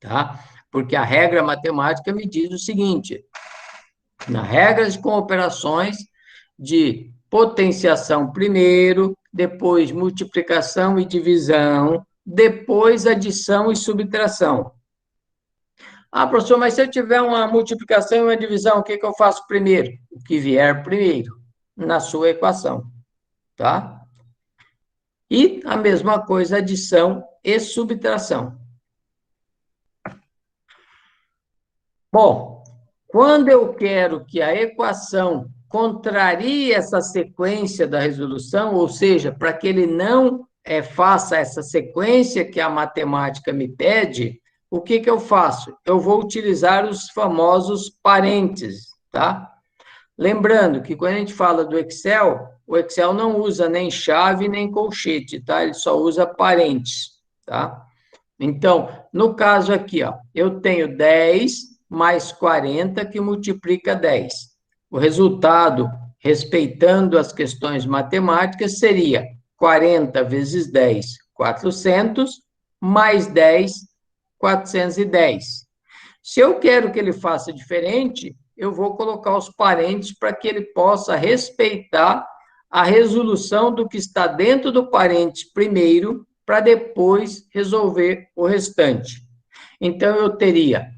Speaker 1: tá? Porque a regra matemática me diz o seguinte: na regra com operações de potenciação primeiro, depois multiplicação e divisão, depois adição e subtração. Ah, professor, mas se eu tiver uma multiplicação e uma divisão, o que eu faço primeiro? O que vier primeiro, na sua equação, tá? E a mesma coisa, adição e subtração. Bom, quando eu quero que a equação contrarie essa sequência da resolução, ou seja, para que ele não faça essa sequência que a matemática me pede, o que que eu faço? Eu vou utilizar os famosos parênteses, tá? Lembrando que quando a gente fala do Excel, o Excel não usa nem chave nem colchete, tá? Ele só usa parênteses, tá? Então, no caso aqui, ó, eu tenho 10 mais 40 que multiplica 10. O resultado, respeitando as questões matemáticas, seria 40 vezes 10, 400, mais 10, 410. Se eu quero que ele faça diferente, eu vou colocar os parênteses para que ele possa respeitar a resolução do que está dentro do parênteses primeiro, para depois resolver o restante. Então, eu teria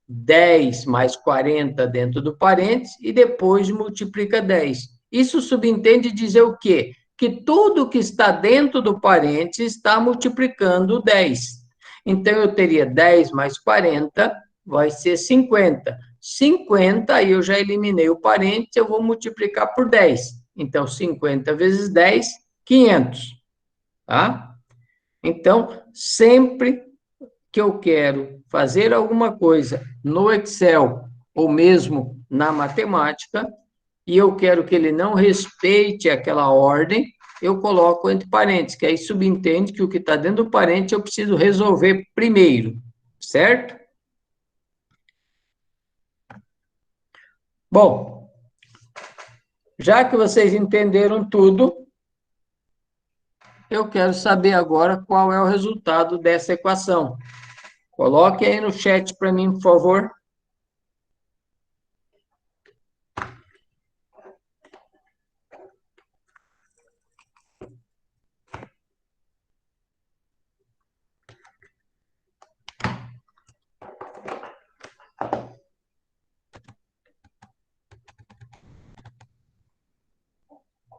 Speaker 1: 10 mais 40 dentro do parênteses e depois multiplica 10. Isso subentende dizer o quê? Que tudo que está dentro do parênteses está multiplicando 10. Então, eu teria 10 mais 40, vai ser 50. 50, aí eu já eliminei o parênteses, eu vou multiplicar por 10. Então, 50 vezes 10, 500. Tá? Então, sempre que eu quero fazer alguma coisa no Excel ou mesmo na matemática, e eu quero que ele não respeite aquela ordem, eu coloco entre parênteses, que aí subentende que o que está dentro do parênteses eu preciso resolver primeiro, certo? Bom, já que vocês entenderam tudo, eu quero saber agora qual é o resultado dessa equação. Coloque aí no chat para mim, por favor.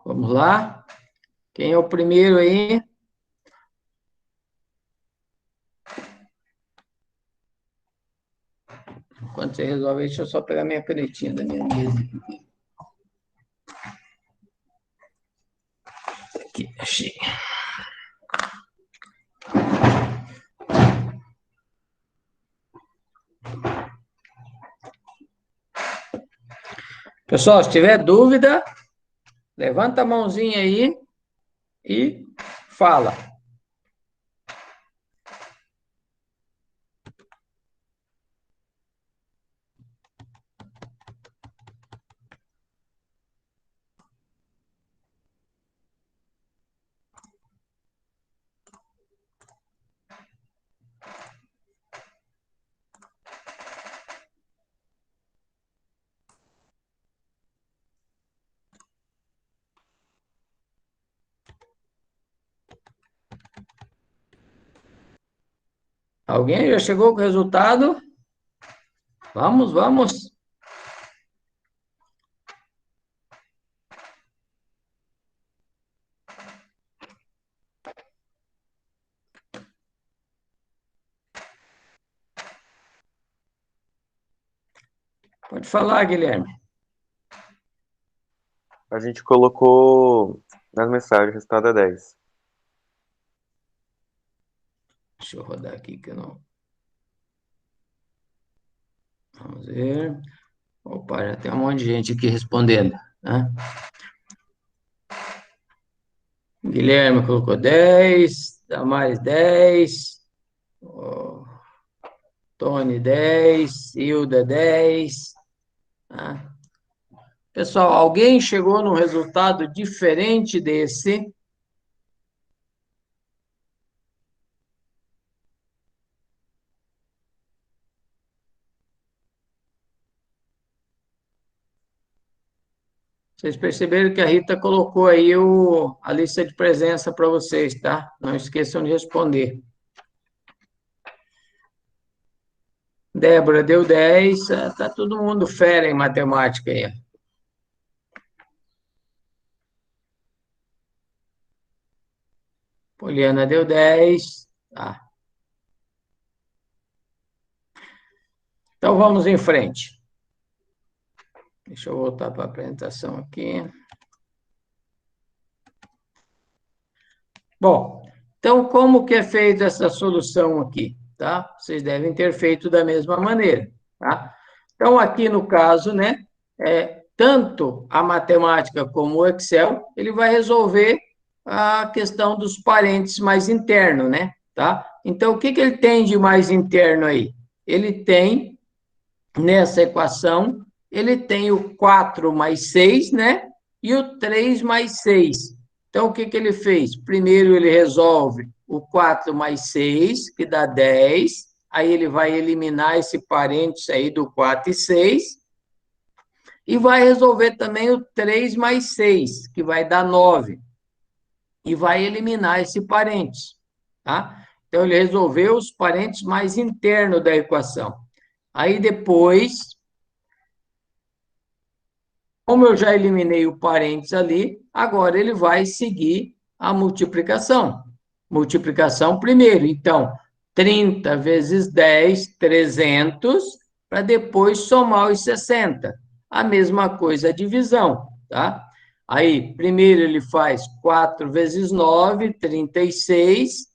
Speaker 1: Vamos lá. Quem é o primeiro aí? Enquanto você resolve, deixa eu só pegar minha canetinha da minha mesa. Aqui, achei. Pessoal, se tiver dúvida, levanta a mãozinha aí e fala. Alguém já chegou com o resultado? Vamos, vamos. Pode falar, Guilherme.
Speaker 3: A gente colocou nas mensagens, o resultado é 10.
Speaker 1: Deixa eu rodar aqui que eu não... Vamos ver. Opa, já tem um monte de gente aqui respondendo, né? Guilherme colocou 10, Damares 10, Tony 10, Hilda 10. Tá? Pessoal, alguém chegou num resultado diferente desse? Vocês perceberam que a Rita colocou aí a lista de presença para vocês, tá? Não esqueçam de responder. Débora deu 10, tá todo mundo fera em matemática aí. Poliana deu 10, tá. Então, vamos em frente. Deixa eu voltar para a apresentação aqui. Bom, então, como que é feita essa solução aqui? tá? Vocês devem ter feito da mesma maneira, tá? Então, aqui no caso, né, tanto a matemática como o Excel, ele vai resolver a questão dos parênteses mais internos, né, tá? Então, o que que ele tem de mais interno aí? Ele tem, nessa equação, ele tem o 4 mais 6, né, e o 3 mais 6. Então, o que que ele fez? Primeiro, ele resolve o 4 mais 6, que dá 10. Aí, ele vai eliminar esse parênteses aí do 4 e 6. E vai resolver também o 3 mais 6, que vai dar 9. E vai eliminar esse parênteses, tá? Então, ele resolveu os parênteses mais internos da equação. Aí, depois, como eu já eliminei o parênteses ali, agora ele vai seguir a multiplicação. Multiplicação primeiro. Então, 30 vezes 10, 300, para depois somar os 60. A mesma coisa a divisão, tá? Aí, primeiro ele faz 4 vezes 9, 36,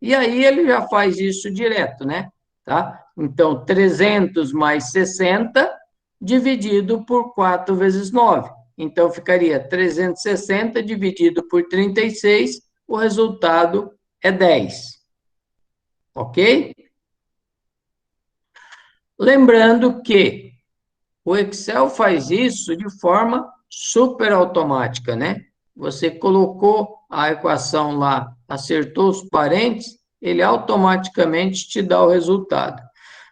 Speaker 1: e aí ele já faz isso direto, né? Tá? Então, 300 mais 60 dividido por 4 vezes 9. Então, ficaria 360 dividido por 36, o resultado é 10. Ok? Lembrando que o Excel faz isso de forma super automática, né? Você colocou a equação lá, acertou os parênteses, ele automaticamente te dá o resultado.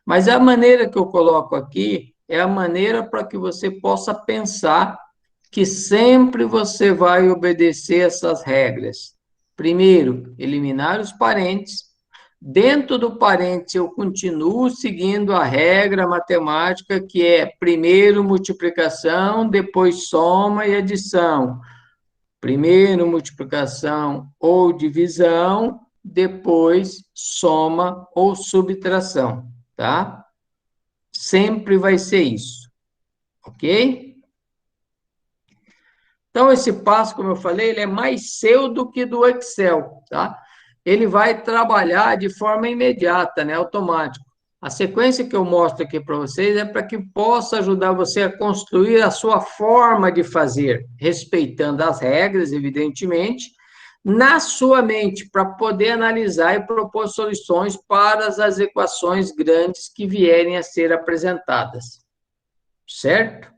Speaker 1: Mas a maneira que eu coloco aqui é a maneira para que você possa pensar que sempre você vai obedecer essas regras. Primeiro, eliminar os parênteses. Dentro do parênteses, eu continuo seguindo a regra matemática, que é primeiro multiplicação, depois soma e adição. Primeiro multiplicação ou divisão, depois soma ou subtração, tá? Sempre vai ser isso, ok? Então, esse passo, como eu falei, ele é mais seu do que do Excel, tá? Ele vai trabalhar de forma imediata, né, automático. A sequência que eu mostro aqui para vocês é para que possa ajudar você a construir a sua forma de fazer, respeitando as regras, evidentemente, na sua mente, para poder analisar e propor soluções para as equações grandes que vierem a ser apresentadas. Certo?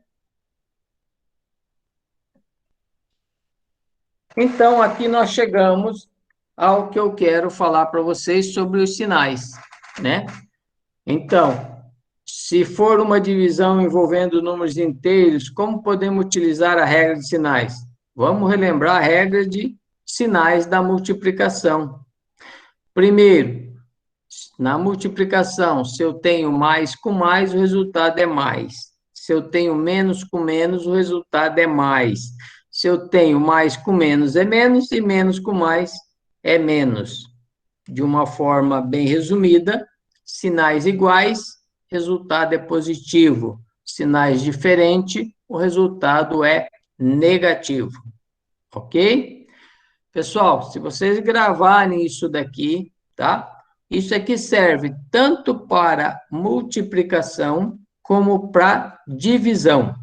Speaker 1: Então, aqui nós chegamos ao que eu quero falar para vocês sobre os sinais, né? Então, se for uma divisão envolvendo números inteiros, como podemos utilizar a regra de sinais? Vamos relembrar a regra de sinais da multiplicação. Primeiro, na multiplicação, se eu tenho mais com mais, o resultado é mais. Se eu tenho menos com menos, o resultado é mais. Se eu tenho mais com menos, é menos, e menos com mais é menos. De uma forma bem resumida, sinais iguais, resultado é positivo. Sinais diferentes, o resultado é negativo. Ok? Pessoal, se vocês gravarem isso daqui, tá? Isso aqui serve tanto para multiplicação como para divisão,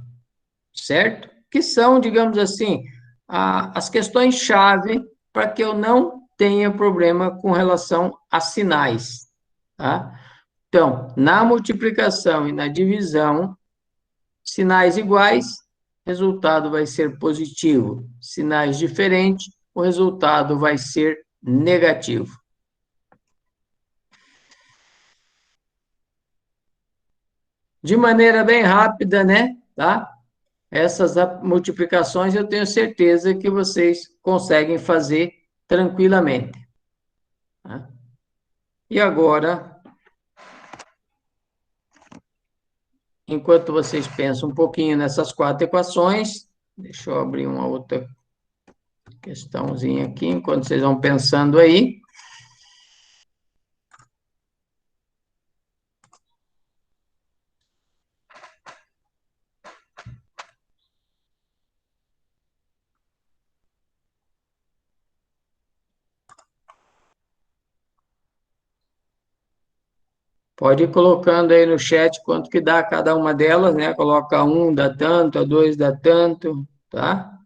Speaker 1: certo? Que são, digamos assim, as questões-chave para que eu não tenha problema com relação a sinais, tá? Então, na multiplicação e na divisão, sinais iguais, resultado vai ser positivo. Sinais diferentes, o resultado vai ser negativo. De maneira bem rápida, né? Tá? Essas multiplicações eu tenho certeza que vocês conseguem fazer tranquilamente. Tá? E agora, enquanto vocês pensam um pouquinho nessas 4 equações, deixa eu abrir uma outra questãozinha aqui, enquanto vocês vão pensando aí. Pode ir colocando aí no chat quanto que dá cada uma delas, né? Coloca um, dá tanto, a dois, dá tanto, tá?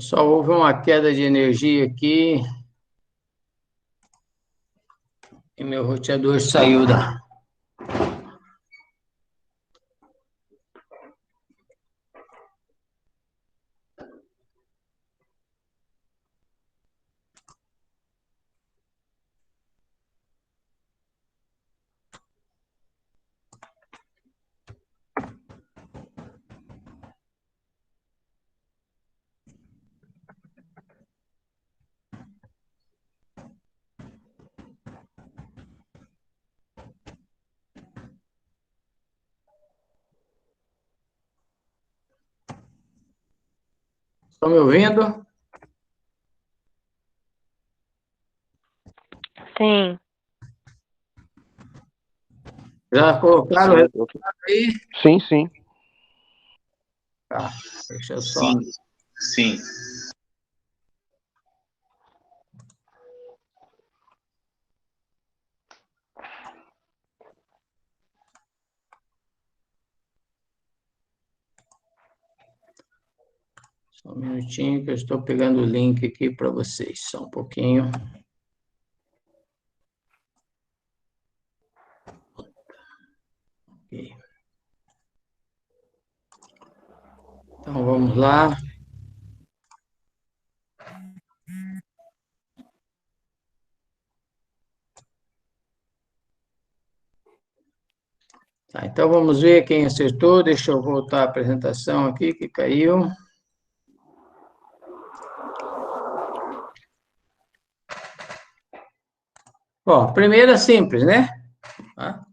Speaker 1: Só houve uma queda de energia aqui e meu roteador saiu da. Estão me ouvindo?
Speaker 2: Sim.
Speaker 1: Já colocaram o resultado aí?
Speaker 16: Sim, sim.
Speaker 1: Tá, deixa eu só.
Speaker 12: Sim.
Speaker 1: Só um minutinho que eu estou pegando o link aqui para vocês, só um pouquinho. Ok. Então, vamos lá. Tá, então, vamos ver quem acertou. Deixa eu voltar a apresentação aqui, que caiu. Bom, primeira simples, né? Tá?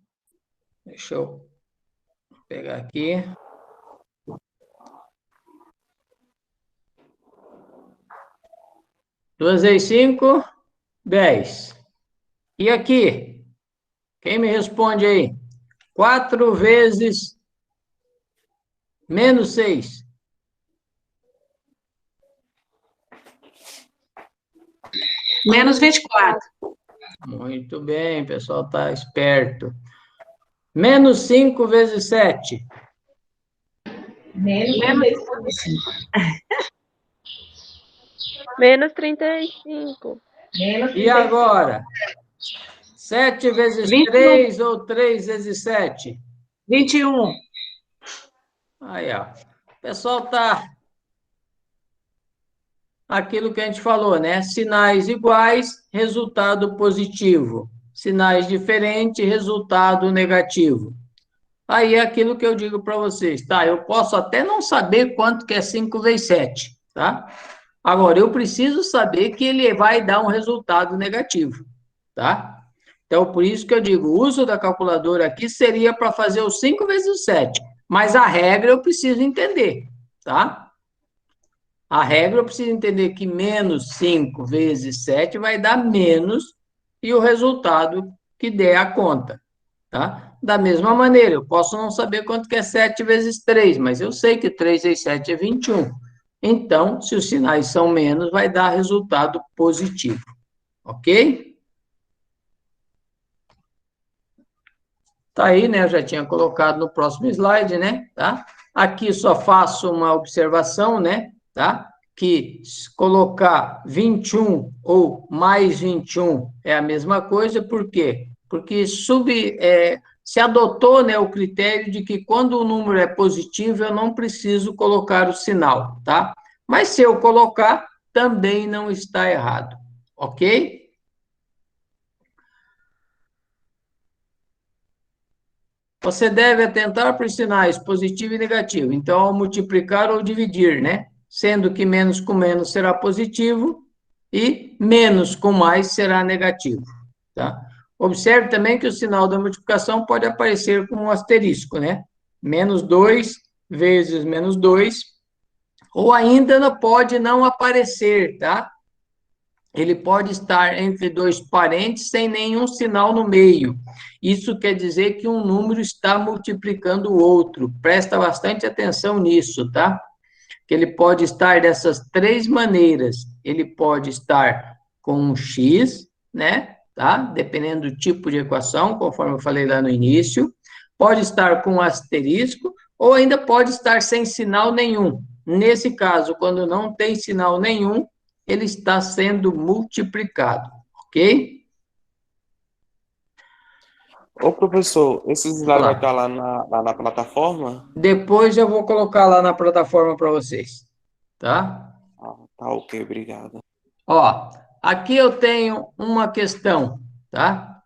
Speaker 1: Deixa eu pegar aqui. Duas vezes 5, 10. E aqui? Quem me responde aí? 4 vezes menos 6.
Speaker 16: Menos 24.
Speaker 1: Muito bem, o pessoal está esperto. Menos 5 vezes 7.
Speaker 16: Menos 35.
Speaker 2: Menos 35.
Speaker 1: E agora? 7 vezes
Speaker 16: 21.
Speaker 1: 3 ou 3 vezes 7?
Speaker 16: 21.
Speaker 1: Aí, ó. O pessoal está... Aquilo que a gente falou, né? Sinais iguais, resultado positivo. Sinais diferentes, resultado negativo. Aí é aquilo que eu digo para vocês, tá? Eu posso até não saber quanto que é 5 vezes 7, tá? Agora, eu preciso saber que ele vai dar um resultado negativo, tá? Então, por isso que eu digo, o uso da calculadora aqui seria para fazer o 5 vezes o 7, mas a regra eu preciso entender, tá? A regra eu preciso entender que menos 5 vezes 7 vai dar menos e o resultado que der a conta, tá? Da mesma maneira, eu posso não saber quanto que é 7 vezes 3, mas eu sei que 3 vezes 7 é 21. Então, se os sinais são menos, vai dar resultado positivo, ok? Tá aí, né? Eu já tinha colocado no próximo slide, né? Tá? Aqui só faço uma observação, né? Tá? Que se colocar 21 ou mais 21 é a mesma coisa, por quê? Porque se adotou, né, o critério de que quando o número é positivo, eu não preciso colocar o sinal, tá? Mas se eu colocar, também não está errado, ok? Você deve atentar para os sinais positivo e negativo. Então, ao multiplicar ou dividir, né? Sendo que menos com menos será positivo e menos com mais será negativo, tá? Observe também que o sinal da multiplicação pode aparecer com um asterisco, né? Menos 2 vezes menos 2, ou ainda pode não aparecer, tá? Ele pode estar entre dois parênteses sem nenhum sinal no meio. Isso quer dizer que um número está multiplicando o outro. Presta bastante atenção nisso, tá? Que ele pode estar dessas três maneiras. Ele pode estar com um x, né? Tá? Dependendo do tipo de equação, conforme eu falei lá no início. Pode estar com um asterisco, ou ainda pode estar sem sinal nenhum. Nesse caso, quando não tem sinal nenhum, ele está sendo multiplicado, ok?
Speaker 3: Ô, professor, esse slide
Speaker 1: Olá.
Speaker 3: vai estar lá na plataforma?
Speaker 1: Depois eu vou colocar lá na plataforma para vocês, tá?
Speaker 3: Ah, tá ok, obrigado.
Speaker 1: Ó, aqui eu tenho uma questão, tá?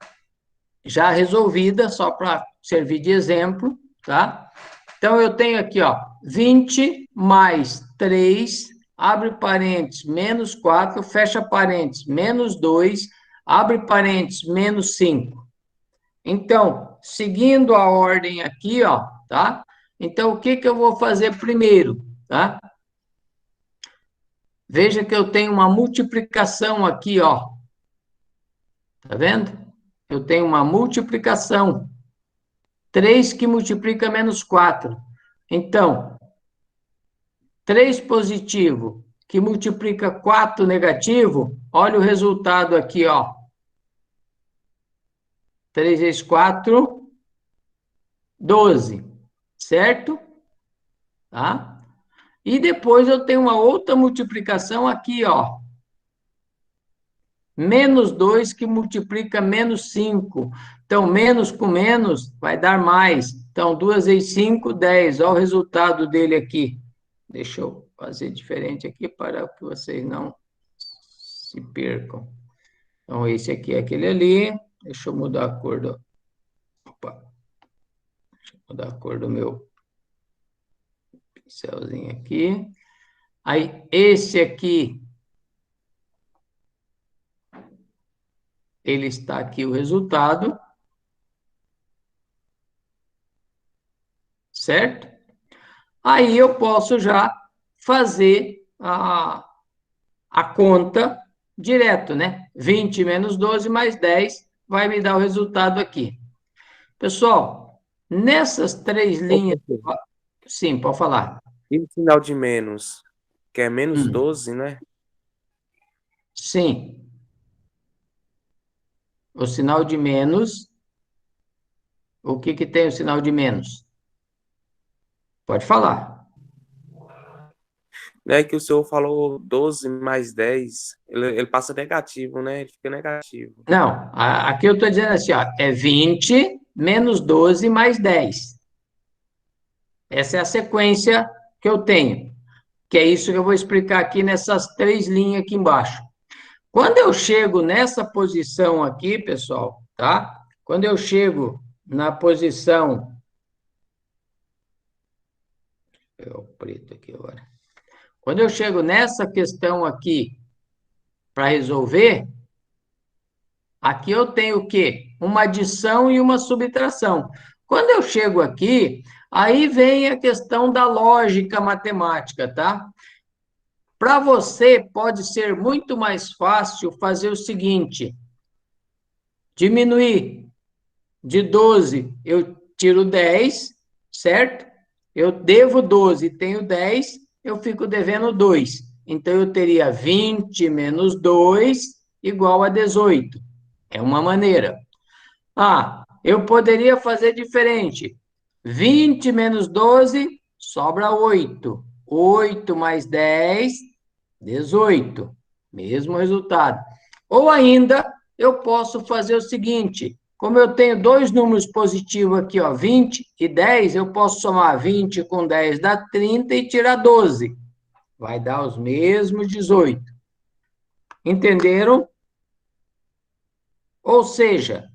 Speaker 1: Já resolvida, só para servir de exemplo, tá? Então, eu tenho aqui, ó, 20 mais 3, abre parênteses, menos 4, fecha parênteses, menos 2, abre parênteses, menos 5. Então, seguindo a ordem aqui, ó, tá? Então, o que que eu vou fazer primeiro, tá? Veja que eu tenho uma multiplicação aqui, ó. Tá vendo? Eu tenho uma multiplicação. 3 que multiplica menos 4. Então, 3 positivo que multiplica 4 negativo, olha o resultado aqui, ó. 3 vezes 4, 12, certo? Tá? E depois eu tenho uma outra multiplicação aqui, ó. Menos 2 que multiplica menos 5. Então, menos com menos vai dar mais. Então, 2 vezes 5, 10. Olha o resultado dele aqui. Deixa eu fazer diferente aqui para que vocês não se percam. Então, esse aqui é aquele ali. Deixa eu mudar a cor do... Opa. Deixa eu mudar a cor do meu pincelzinho aqui. Aí, esse aqui... Ele está aqui o resultado. Certo? Aí eu posso já fazer a conta direto, né? 20 menos 12 mais 10 vai me dar o resultado aqui. Pessoal, nessas 3 linhas... Sim, pode falar.
Speaker 3: E o sinal de menos, que é menos 12, né?
Speaker 1: Sim. O sinal de menos... O que que tem o sinal de menos? Pode falar.
Speaker 3: Não é que o senhor falou 12 mais 10, ele passa negativo, né? Ele fica negativo.
Speaker 1: Não, aqui eu estou dizendo assim, ó, é 20 menos 12 mais 10. Essa é a sequência que eu tenho, que é isso que eu vou explicar aqui nessas 3 linhas aqui embaixo. Quando eu chego nessa posição aqui, pessoal, tá? Quando eu chego na posição... Vou pegar o preto aqui agora. Quando eu chego nessa questão aqui para resolver, aqui eu tenho o quê? Uma adição e uma subtração. Quando eu chego aqui, aí vem a questão da lógica matemática, tá? Para você, pode ser muito mais fácil fazer o seguinte: diminuir de 12, eu tiro 10, certo? Eu devo 12, tenho 10, eu fico devendo 2. Então, eu teria 20 menos 2 igual a 18. É uma maneira. Ah, eu poderia fazer diferente. 20 menos 12, sobra 8. 8 mais 10, 18. Mesmo resultado. Ou ainda, eu posso fazer o seguinte: como eu tenho 2 números positivos aqui, ó, 20 e 10, eu posso somar 20 com 10 dá 30 e tirar 12. Vai dar os mesmos 18. Entenderam? Ou seja,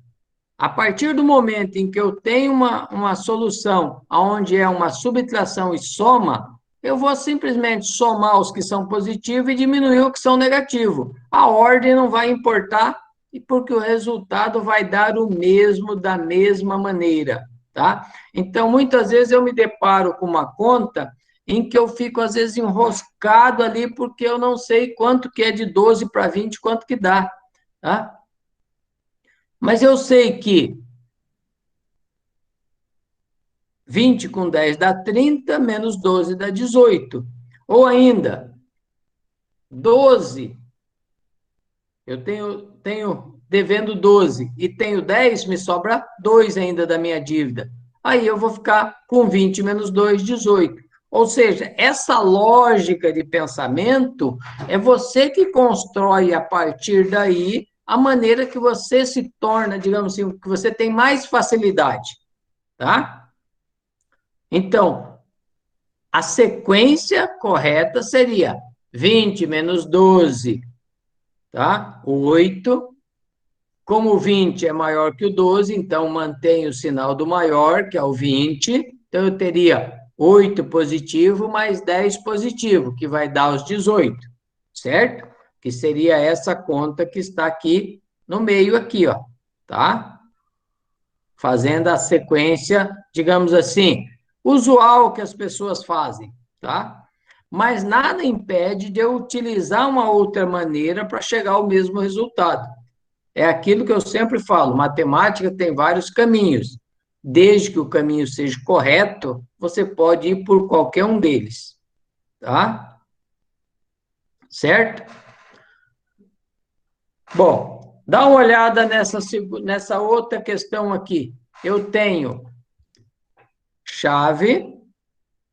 Speaker 1: a partir do momento em que eu tenho uma solução onde é uma subtração e soma, eu vou simplesmente somar os que são positivos e diminuir os que são negativos. A ordem não vai importar, porque o resultado vai dar o mesmo, da mesma maneira, tá? Então, muitas vezes eu me deparo com uma conta em que eu fico, às vezes, enroscado ali, porque eu não sei quanto que é de 12 para 20, quanto que dá, tá? Mas eu sei que 20 com 10 dá 30, menos 12 dá 18. Ou ainda, 12, eu tenho devendo 12 e tenho 10, me sobra 2 ainda da minha dívida. Aí eu vou ficar com 20 menos 2, 18. Ou seja, essa lógica de pensamento é você que constrói a partir daí a maneira que você se torna, digamos assim, que você tem mais facilidade, tá? Então, a sequência correta seria 20 menos 12, tá? 8. Como 20 é maior que o 12, então mantenho o sinal do maior, que é o 20. Então, eu teria 8 positivo mais 10 positivo, que vai dar os 18, certo? Que seria essa conta que está aqui no meio aqui, ó, tá? Fazendo a sequência, digamos assim, usual que as pessoas fazem, tá? Mas nada impede de eu utilizar uma outra maneira para chegar ao mesmo resultado. É aquilo que eu sempre falo, matemática tem vários caminhos. Desde que o caminho seja correto, você pode ir por qualquer um deles, tá? Certo? Bom, dá uma olhada nessa outra questão aqui. Eu tenho chave,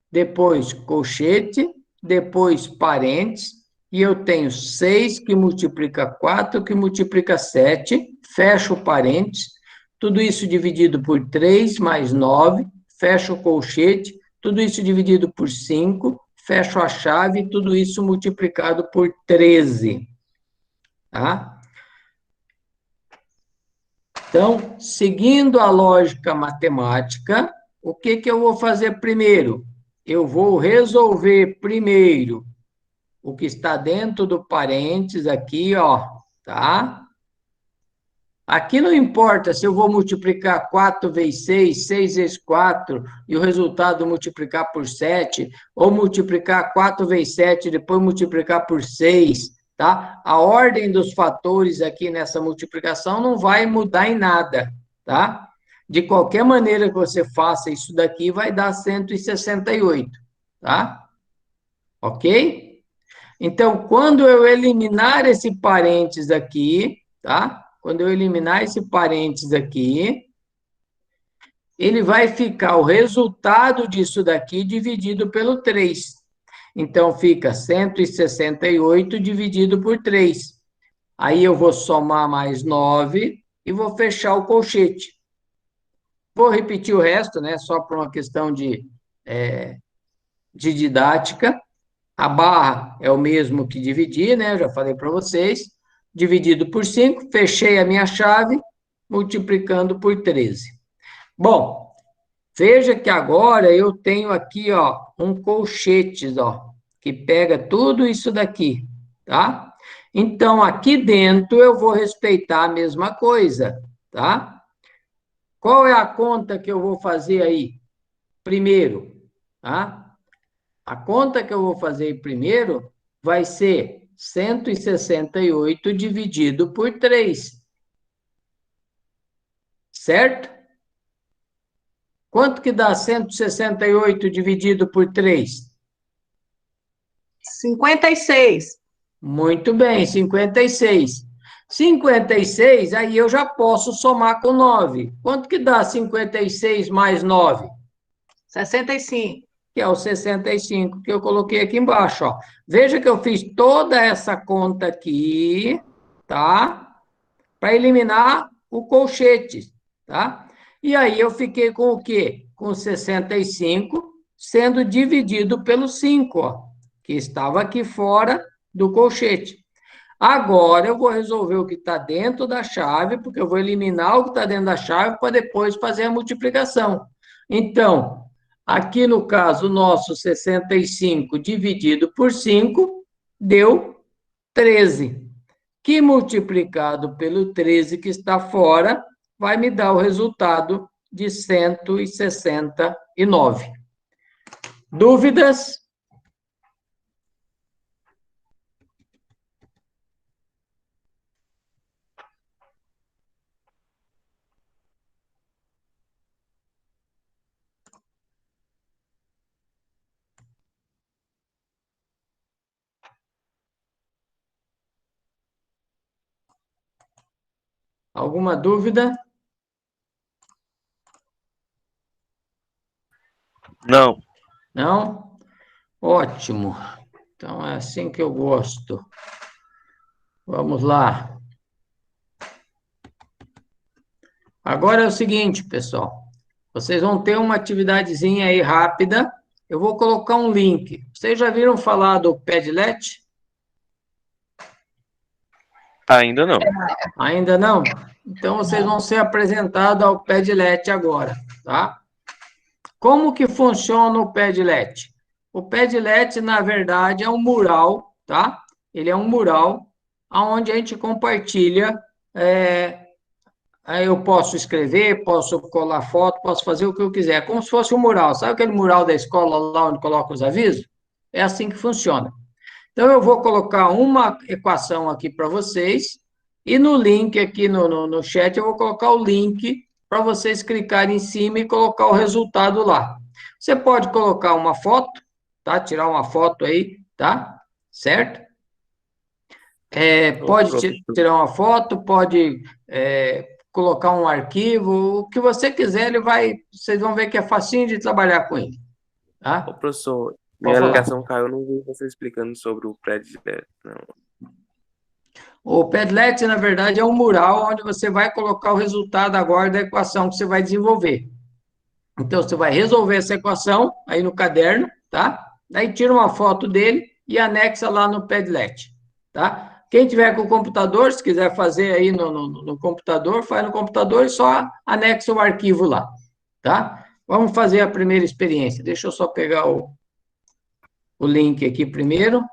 Speaker 1: depois colchete, depois parênteses, e eu tenho 6 que multiplica 4, que multiplica 7, fecho o parênteses, tudo isso dividido por 3 mais 9, fecho o colchete, tudo isso dividido por 5, fecho a chave, tudo isso multiplicado por 13. Tá? Então, seguindo a lógica matemática, o que eu vou fazer primeiro? Eu vou resolver primeiro o que está dentro do parênteses aqui, ó, tá? Aqui não importa se eu vou multiplicar 4 vezes 6, 6 vezes 4, e o resultado multiplicar por 7, ou multiplicar 4 vezes 7 e depois multiplicar por 6, tá? A ordem dos fatores aqui nessa multiplicação não vai mudar em nada, tá? De qualquer maneira que você faça isso daqui, vai dar 168, tá? Ok? Então, quando eu eliminar esse parênteses aqui, tá? Quando eu eliminar esse parênteses aqui, ele vai ficar o resultado disso daqui dividido pelo 3. Então, fica 168 dividido por 3. Aí eu vou somar mais 9 e vou fechar o colchete. Vou repetir o resto, né? Só por uma questão de didática. A barra é o mesmo que dividir, né? Eu já falei para vocês. Dividido por 5, fechei a minha chave, multiplicando por 13. Bom, veja que agora eu tenho aqui, ó, um colchete, ó, que pega tudo isso daqui, tá? Então, aqui dentro eu vou respeitar a mesma coisa, tá? Qual é a conta que eu vou fazer aí? Primeiro, tá? A conta que eu vou fazer primeiro vai ser 168 dividido por 3. Certo? Quanto que dá 168 dividido por 3?
Speaker 16: 56.
Speaker 1: Muito bem, 56. 56, aí eu já posso somar com 9. Quanto que dá 56 mais 9?
Speaker 16: 65.
Speaker 1: Que é o 65 que eu coloquei aqui embaixo, ó. Veja que eu fiz toda essa conta aqui, tá? Para eliminar o colchete, tá? E aí eu fiquei com o quê? Com 65 sendo dividido pelo 5, ó, que estava aqui fora do colchete. Agora eu vou resolver o que está dentro da chave, porque eu vou eliminar o que está dentro da chave para depois fazer a multiplicação. Então, aqui no caso, o nosso 65 dividido por 5 deu 13, que multiplicado pelo 13 que está fora, vai me dar o resultado de 169. Dúvidas? Alguma dúvida?
Speaker 3: Não.
Speaker 1: Não? Ótimo. Então, é assim que eu gosto. Vamos lá. Agora é o seguinte, pessoal. Vocês vão ter uma atividadezinha aí rápida. Eu vou colocar um link. Vocês já viram falar do Padlet?
Speaker 3: Ainda não.
Speaker 1: Ainda não? Então, vocês vão ser apresentados ao Padlet agora, tá? Como que funciona o Padlet? O Padlet, na verdade, é um mural, tá? Ele é um mural onde a gente compartilha. Aí eu posso escrever, posso colar foto, posso fazer o que eu quiser, como se fosse um mural. Sabe aquele mural da escola lá onde coloca os avisos? É assim que funciona. Então, eu vou colocar uma equação aqui para vocês, e no link aqui no chat, eu vou colocar o link para vocês clicarem em cima e colocar o resultado lá. Você pode colocar uma foto, tá? Tirar uma foto aí, tá? Certo? Pode tirar uma foto, pode colocar um arquivo, o que você quiser, vocês vão ver que é facinho de trabalhar com ele. Tá?
Speaker 3: Ô, professor, Minha
Speaker 1: falar.
Speaker 3: ligação caiu, eu não vi você explicando sobre o Padlet, não.
Speaker 1: O Padlet, na verdade, é um mural onde você vai colocar o resultado agora da equação que você vai desenvolver. Então, você vai resolver essa equação aí no caderno, tá? Daí tira uma foto dele e anexa lá no Padlet, tá? Quem tiver com o computador, se quiser fazer aí no computador, faz no computador e só anexa o arquivo lá, tá? Vamos fazer a primeira experiência. Deixa eu só pegar o link aqui primeiro.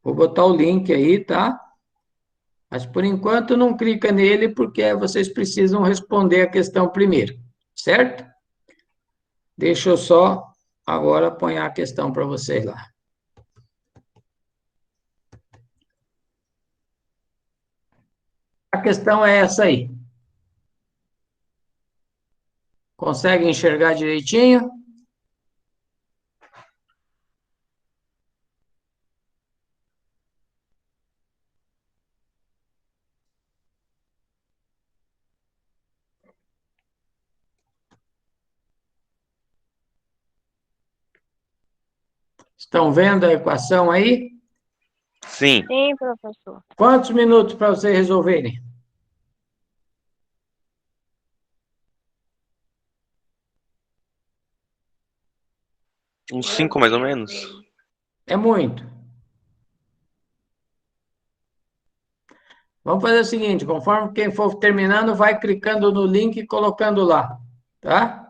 Speaker 1: Vou botar o link aí, tá? Mas, por enquanto, não clica nele, porque vocês precisam responder a questão primeiro, certo? Deixa eu só agora apanhar a questão para vocês lá. A questão é essa aí. Consegue enxergar direitinho? Estão vendo a equação aí?
Speaker 3: Sim.
Speaker 2: Sim, professor.
Speaker 1: Quantos minutos para vocês resolverem?
Speaker 3: Uns 5 mais ou menos.
Speaker 1: É muito. Vamos fazer o seguinte, conforme quem for terminando, vai clicando no link e colocando lá, tá?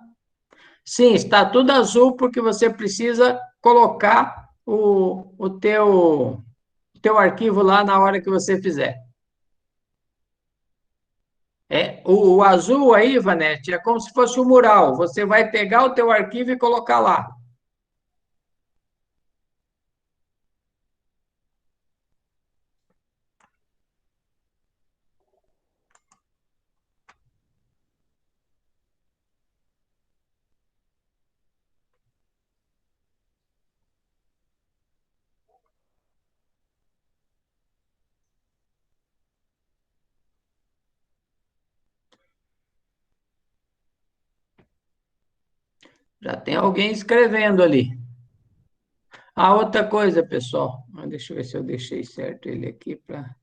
Speaker 1: Sim, está tudo azul porque você precisa colocar o teu arquivo lá na hora que você fizer. O azul aí, Vanete, é como se fosse um mural. Você vai pegar o teu arquivo e colocar lá. Já tem alguém escrevendo ali. Ah, outra coisa, pessoal. Deixa eu ver se eu deixei certo ele aqui para...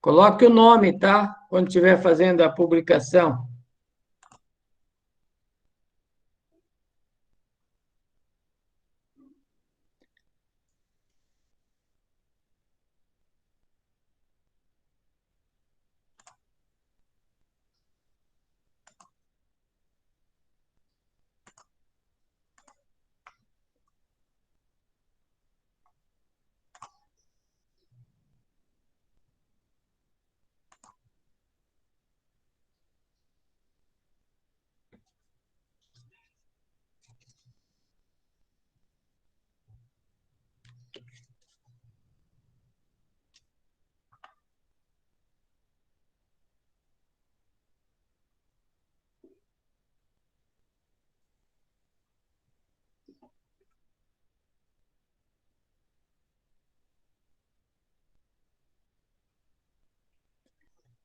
Speaker 1: Coloque o nome, tá? Quando estiver fazendo a publicação.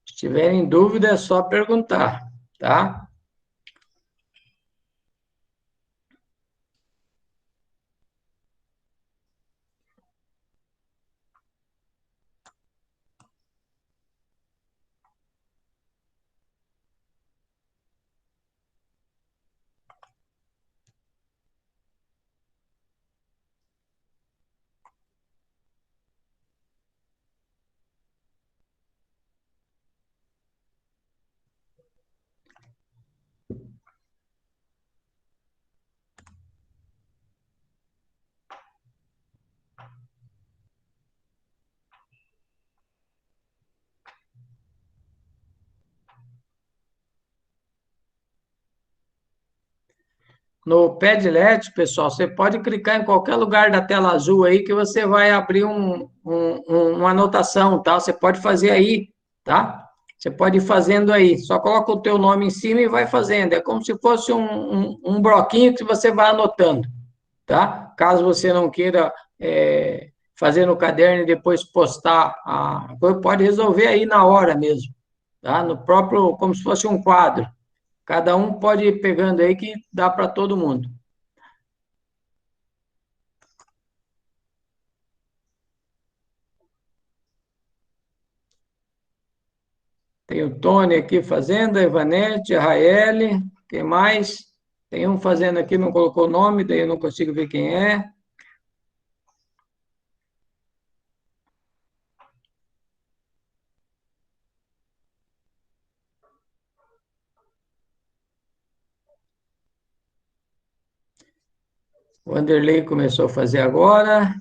Speaker 1: Se tiverem dúvida, é só perguntar, tá? No Padlet, pessoal, você pode clicar em qualquer lugar da tela azul aí que você vai abrir uma anotação, tá? Você pode fazer aí, tá? Você pode ir fazendo aí, só coloca o teu nome em cima e vai fazendo. É como se fosse um bloquinho que você vai anotando, tá? Caso você não queira fazer no caderno e depois postar a coisa, pode resolver aí na hora mesmo, tá? No próprio, como se fosse um quadro. Cada um pode ir pegando aí que dá para todo mundo. Tem o Tony aqui fazendo, a Ivanete, a Raeli, quem mais? Tem um fazendo aqui, não colocou o nome, daí eu não consigo ver quem é. O Vanderlei começou a fazer agora.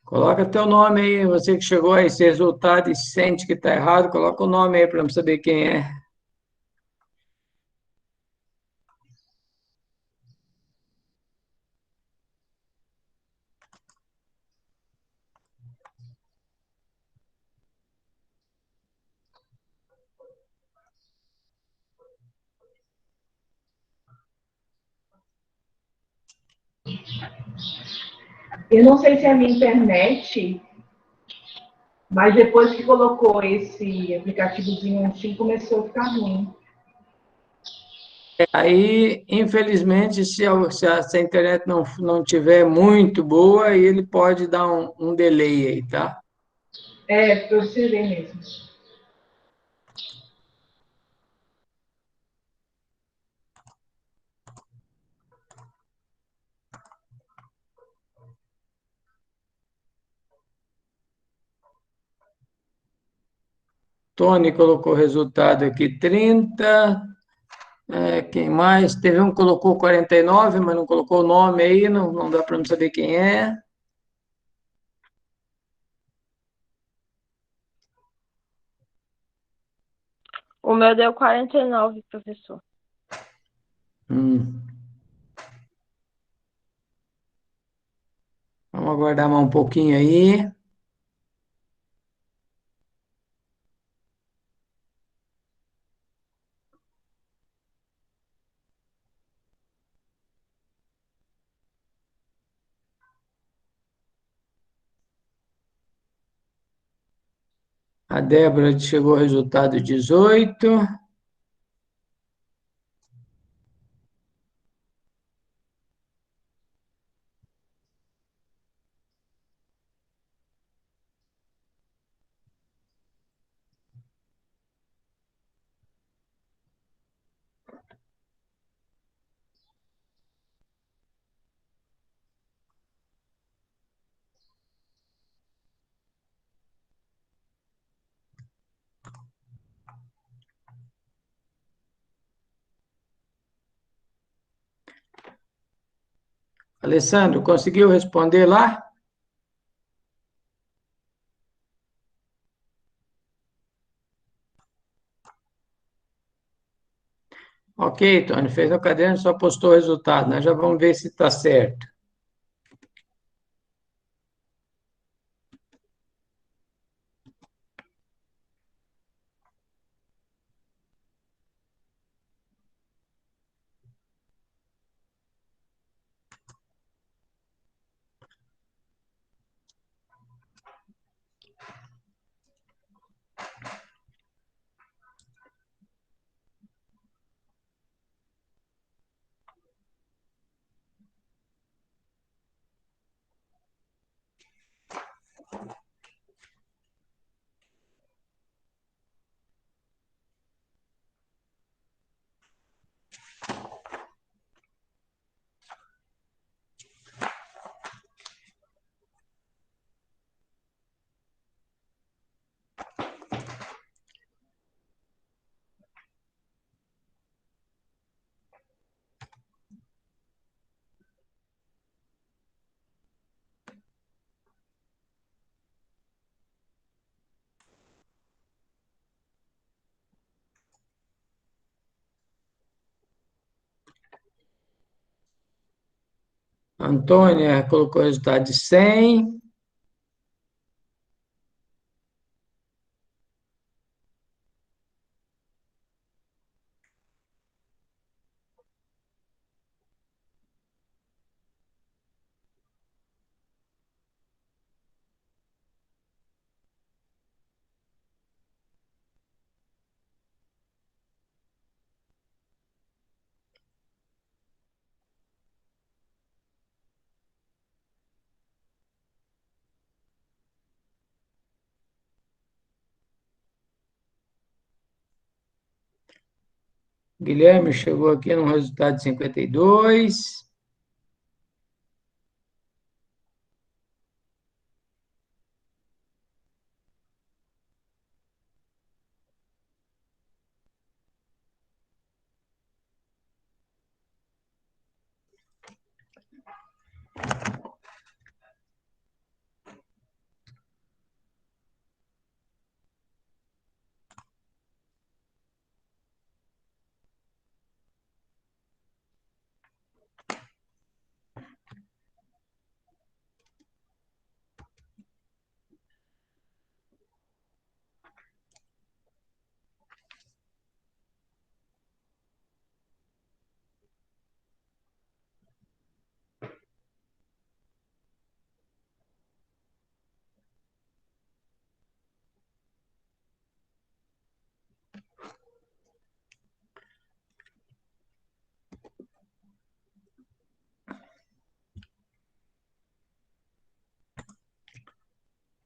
Speaker 1: Coloca teu nome aí, você que chegou a esse resultado e sente que está errado, coloca o nome aí para eu saber quem é.
Speaker 16: Eu não sei se é a minha internet, mas depois que colocou esse aplicativozinho assim, começou a ficar ruim.
Speaker 1: Aí, infelizmente, se a internet não tiver muito boa, aí ele pode dar um delay aí, tá?
Speaker 16: Para você ver mesmo.
Speaker 1: Tony colocou o resultado aqui, 30. Quem mais? Teve um que colocou 49, mas não colocou o nome aí, não dá para saber quem é.
Speaker 2: O meu deu 49, professor.
Speaker 1: Vamos aguardar mais um pouquinho aí. A Débora chegou ao resultado 18. Alessandro, conseguiu responder lá? Ok, Tony, fez no caderno, só postou o resultado. Nós já vamos ver se está certo. Antônia colocou o resultado de 100. Guilherme chegou aqui no resultado de 52.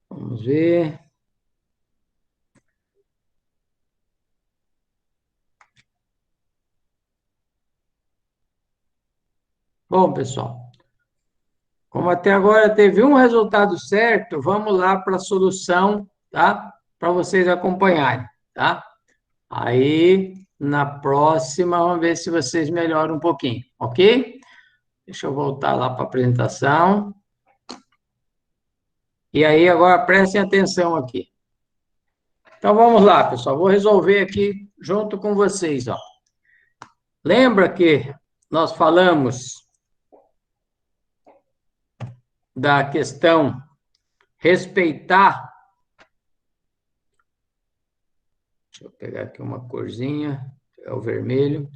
Speaker 1: Vamos ver. Bom, pessoal, como até agora teve um resultado certo, vamos lá para a solução, tá? Para vocês acompanharem, tá? Aí, na próxima, vamos ver se vocês melhoram um pouquinho, ok? Deixa eu voltar lá para a apresentação. E aí, agora prestem atenção aqui. Então, vamos lá, pessoal. Vou resolver aqui junto com vocês, ó. Lembra que nós falamos da questão respeitar. Deixa eu pegar aqui uma corzinha, é o vermelho.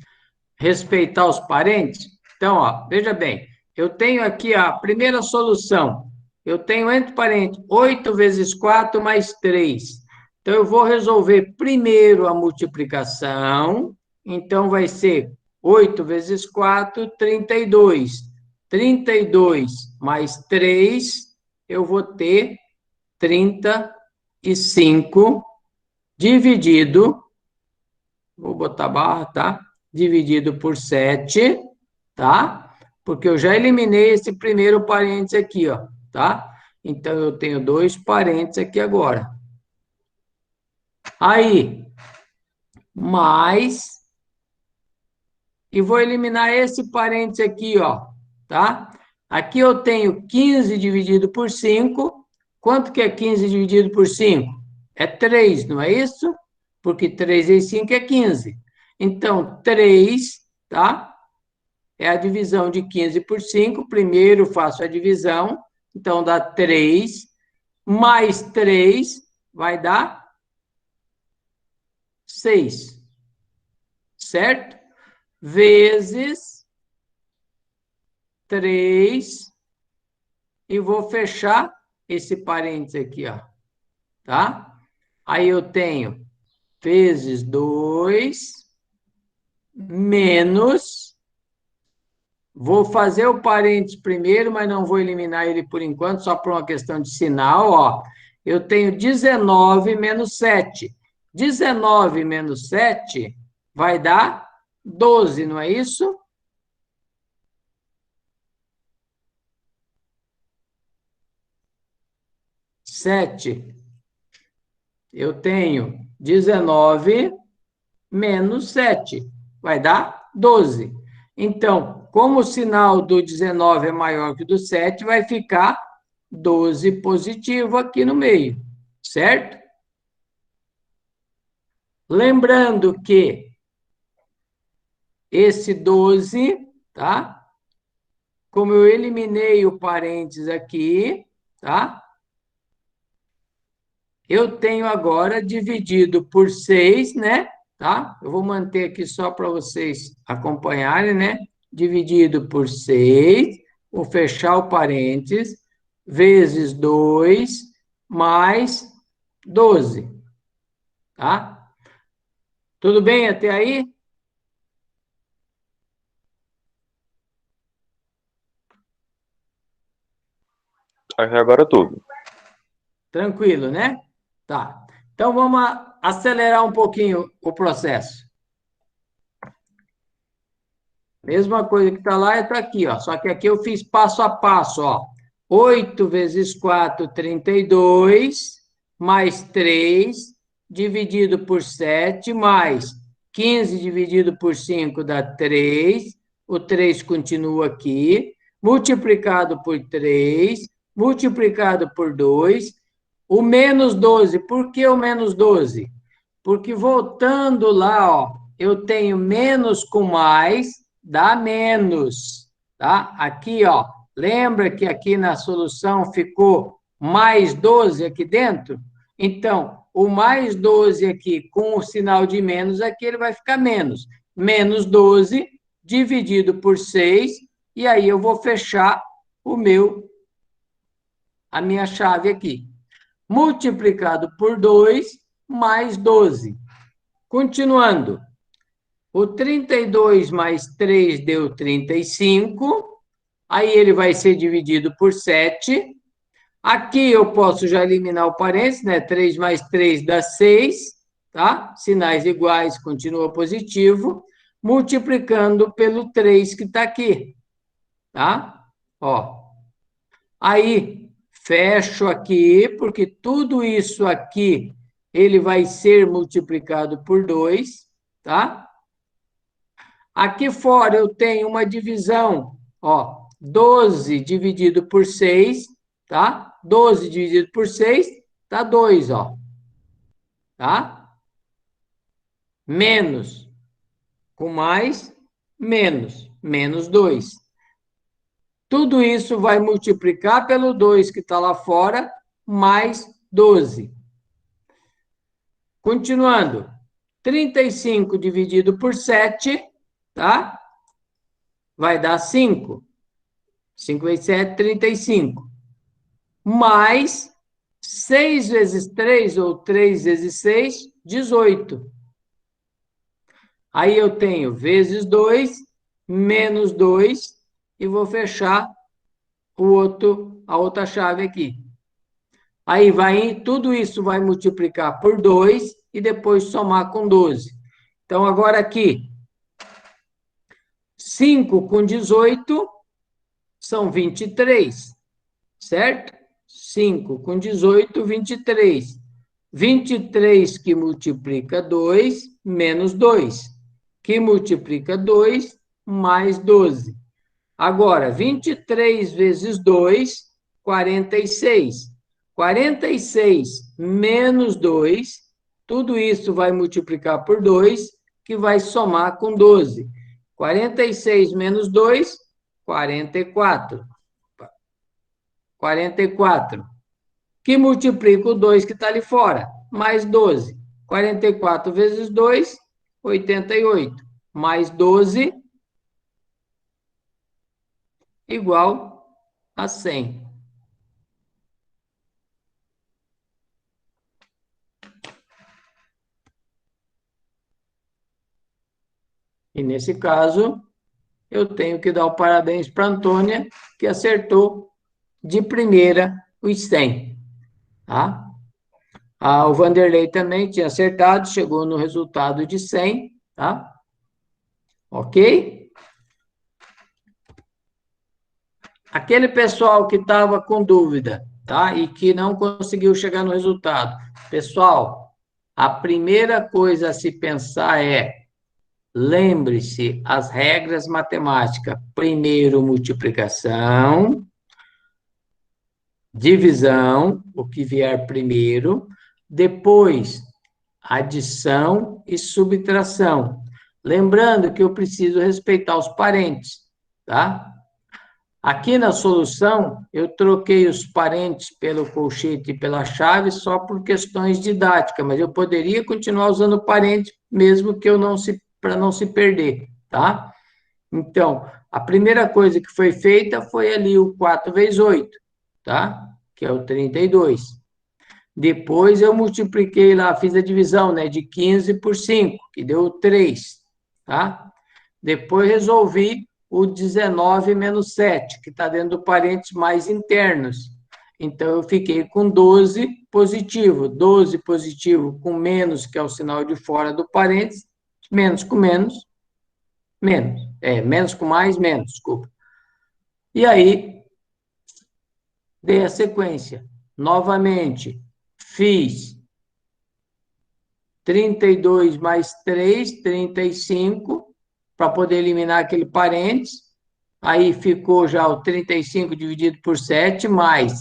Speaker 1: Respeitar os parentes. Então, ó, veja bem, eu tenho aqui a primeira solução. Eu tenho entre parênteses 8 vezes 4 mais 3. Então, eu vou resolver primeiro a multiplicação. Então, vai ser 8 vezes 4, 32. 32 mais 3, eu vou ter 35 dividido, vou botar barra, tá? Dividido por 7, tá? Porque eu já eliminei esse primeiro parênteses aqui, ó, tá? Então, eu tenho 2 parênteses aqui agora. Aí, mais, e vou eliminar esse parênteses aqui, ó, tá? Aqui eu tenho 15 dividido por 5. Quanto que é 15 dividido por 5? É 3, não é isso? Porque 3 vezes 5 é 15. Então, 3, tá? É a divisão de 15 por 5. Primeiro faço a divisão. Então, dá 3. Mais 3 vai dar 6. Certo? Vezes 3. E vou fechar esse parênteses aqui, ó. Tá? Aí eu tenho vezes 2 menos, vou fazer o parênteses primeiro, mas não vou eliminar ele por enquanto, só por uma questão de sinal, ó. Eu tenho 19 menos 7. 19 menos 7 vai dar 12, não é isso? Sete. Eu tenho 19 menos 7. Vai dar 12. Então, como o sinal do 19 é maior que o do 7, vai ficar 12 positivo aqui no meio, certo? Lembrando que esse 12, tá? como eu eliminei o parênteses aqui, tá? Eu tenho agora dividido por 6, né? Tá? Eu vou manter aqui só para vocês acompanharem, né? Dividido por 6, vou fechar o parênteses, vezes 2, mais 12. Tá? Tudo bem até aí?
Speaker 5: Agora tudo.
Speaker 1: Tranquilo, né? Tá. Então, vamos acelerar um pouquinho o processo. Mesma coisa que está lá, está aqui, ó. Só que aqui eu fiz passo a passo, ó. 8 vezes 4, 32, mais 3, dividido por 7, mais 15 dividido por 5 dá 3, o 3 continua aqui, multiplicado por 3, multiplicado por 2, o menos 12. Por que o menos 12? Porque voltando lá, ó, eu tenho menos com mais, dá menos, tá? Aqui, ó, lembra que aqui na solução ficou mais 12 aqui dentro? Então, o mais 12 aqui com o sinal de menos aqui, ele vai ficar menos. Menos 12 dividido por 6, e aí eu vou fechar a minha chave aqui. Multiplicado por 2, mais 12. Continuando. O 32 mais 3 deu 35. Aí ele vai ser dividido por 7. Aqui eu posso já eliminar o parênteses, né? 3 mais 3 dá 6, tá? Sinais iguais, continua positivo. Multiplicando pelo 3 que está aqui, tá? Ó. Aí, fecho aqui, porque tudo isso aqui, ele vai ser multiplicado por 2, tá? Aqui fora eu tenho uma divisão, ó, 12 dividido por 6, tá? 12 dividido por 6 dá 2, ó. Tá? Menos, com mais, menos 2. Tudo isso vai multiplicar pelo 2 que está lá fora, mais 12. Continuando, 35 dividido por 7, tá? Vai dar 5. 5 vezes 7, 35. Mais 6 vezes 3, ou 3 vezes 6, 18. Aí eu tenho vezes 2, menos 2, e vou fechar a outra chave aqui. Aí tudo isso vai multiplicar por 2 e depois somar com 12. Então, agora aqui, 5 com 18 são 23, certo? 5 com 18, 23. 23 que multiplica 2, menos 2. Que multiplica 2, mais 12. Agora, 23 vezes 2, 46. 46 menos 2, tudo isso vai multiplicar por 2, que vai somar com 12. 46 menos 2, 44. 44. Que multiplica o 2 que está ali fora, mais 12. 44 vezes 2, 88. Mais 12, igual a 100. E, nesse caso, eu tenho que dar o parabéns para a Antônia, que acertou de primeira os 100. Tá? O Vanderlei também tinha acertado, chegou no resultado de 100. Tá? Ok? Aquele pessoal que estava com dúvida, tá? E que não conseguiu chegar no resultado. Pessoal, a primeira coisa a se pensar é: lembre-se as regras matemáticas. Primeiro, multiplicação, divisão, o que vier primeiro, depois, adição e subtração. Lembrando que eu preciso respeitar os parentes, tá? Aqui na solução, eu troquei os parentes pelo colchete e pela chave só por questões didáticas, mas eu poderia continuar usando parente mesmo que eu não se para não se perder, tá? Então, a primeira coisa que foi feita foi ali o 4 vezes 8, tá? Que é o 32. Depois eu multipliquei lá, fiz a divisão, né, de 15 por 5, que deu 3, tá? Depois resolvi o 19 menos 7, que está dentro do parênteses mais internos. Então, eu fiquei com 12 positivo. 12 positivo com menos, que é o sinal de fora do parênteses, menos com menos, menos. Menos com mais, menos, desculpa. E aí, dei a sequência. Novamente, fiz 32 mais 3, 35, para poder eliminar aquele parênteses. Aí ficou já o 35 dividido por 7, mais,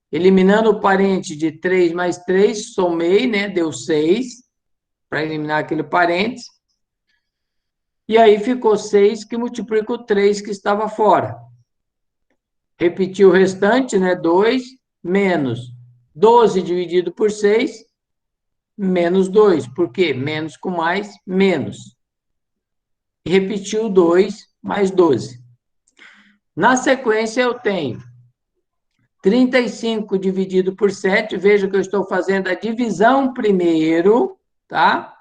Speaker 1: eliminando o parente de 3 mais 3, somei, né? Deu 6, para eliminar aquele parênteses. E aí ficou 6, que multiplica o 3 que estava fora. Repetir o restante, né? 2 menos 12 dividido por 6, menos 2. Por quê? Menos com mais, menos. E repetir o 2 mais 12. Na sequência, eu tenho 35 dividido por 7, veja que eu estou fazendo a divisão primeiro, tá?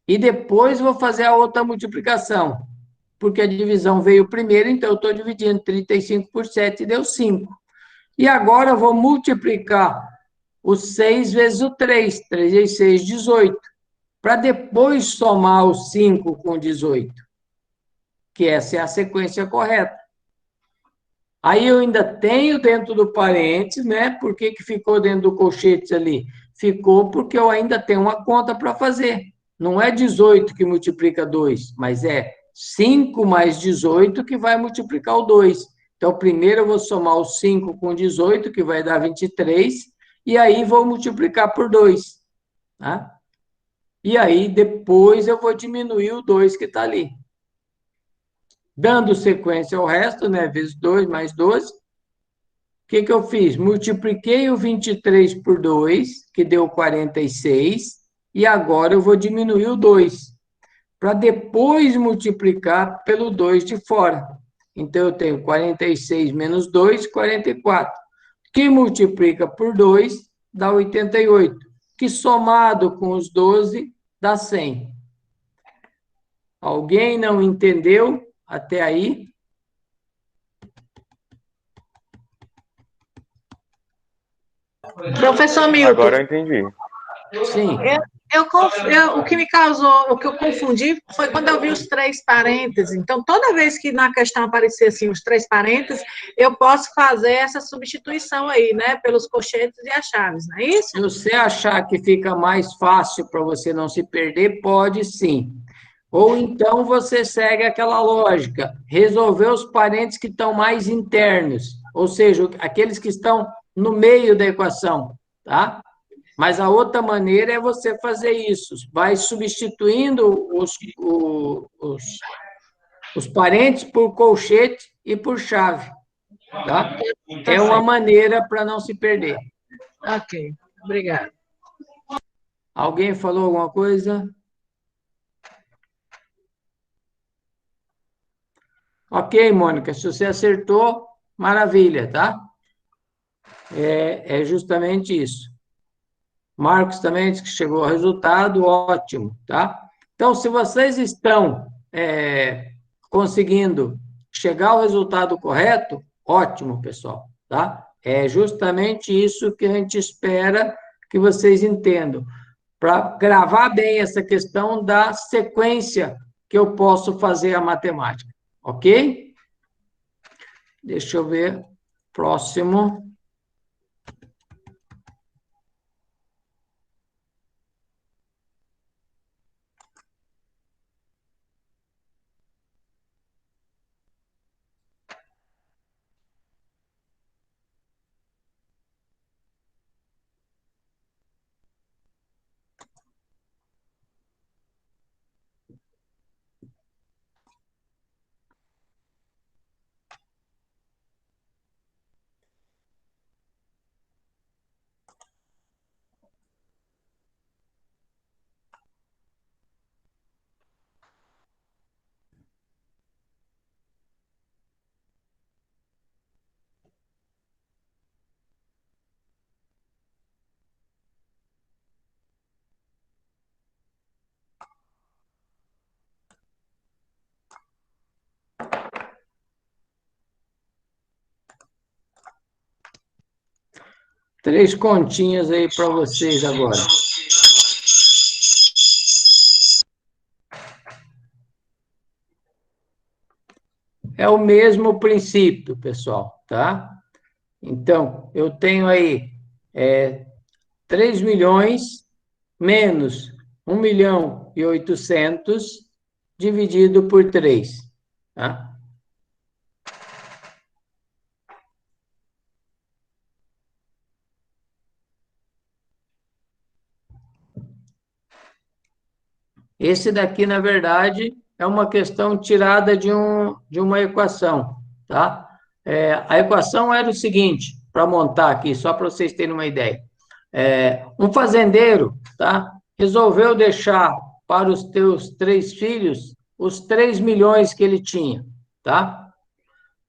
Speaker 1: E depois vou fazer a outra multiplicação, porque a divisão veio primeiro, então eu estou dividindo 35 por 7 e deu 5. E agora eu vou multiplicar o 6 vezes o 3, 3 vezes 6, 18, para depois somar o 5 com o 18, que essa é a sequência correta. Aí eu ainda tenho dentro do parênteses, né? Por que que ficou dentro do colchete ali? Ficou porque eu ainda tenho uma conta para fazer. Não é 18 que multiplica 2, mas é 5 mais 18 que vai multiplicar o 2. Então, primeiro eu vou somar o 5 com 18, que vai dar 23, e aí vou multiplicar por 2. Tá? E aí, depois eu vou diminuir o 2 que está ali. Dando sequência ao resto, né? Vezes 2 mais 12. O que que eu fiz? Multipliquei o 23 por 2, que deu 46, e agora eu vou diminuir o 2, para depois multiplicar pelo 2 de fora. Então, eu tenho 46 menos 2, 44, que multiplica por 2, dá 88, que somado com os 12, dá 100. Alguém não entendeu até aí?
Speaker 17: Professor Milton.
Speaker 3: Agora eu entendi.
Speaker 1: Sim.
Speaker 17: O que me causou, o que eu confundi foi quando eu vi os três parênteses. Então, toda vez que na questão aparecer assim, os três parênteses, eu posso fazer essa substituição aí, né? Pelos colchetes e as chaves, não é isso?
Speaker 1: Se você achar que fica mais fácil para você não se perder, pode sim. Ou então você segue aquela lógica, resolver os parênteses que estão mais internos, ou seja, aqueles que estão no meio da equação, tá? Mas a outra maneira é você fazer isso, vai substituindo os parentes por colchete e por chave, tá? É uma maneira para não se perder.
Speaker 17: Ok, obrigada.
Speaker 1: Alguém falou alguma coisa? Ok, Mônica, se você acertou, maravilha, tá? É justamente isso. Marcos também disse que chegou ao resultado, ótimo, tá? Então, se vocês estão conseguindo chegar ao resultado correto, ótimo, pessoal, tá? É justamente isso que a gente espera que vocês entendam, para gravar bem essa questão da sequência que eu posso fazer a matemática, ok? Deixa eu ver, próximo. 3 continhas aí para vocês agora. É o mesmo princípio, pessoal, tá? Então, eu tenho aí 3 milhões menos 1.800.000 dividido por 3, tá? Esse daqui, na verdade, é uma questão tirada de uma equação, tá? A equação era o seguinte, para montar aqui, só para vocês terem uma ideia. Um fazendeiro, tá? Resolveu deixar para os teus 3 filhos os 3 milhões que ele tinha, tá?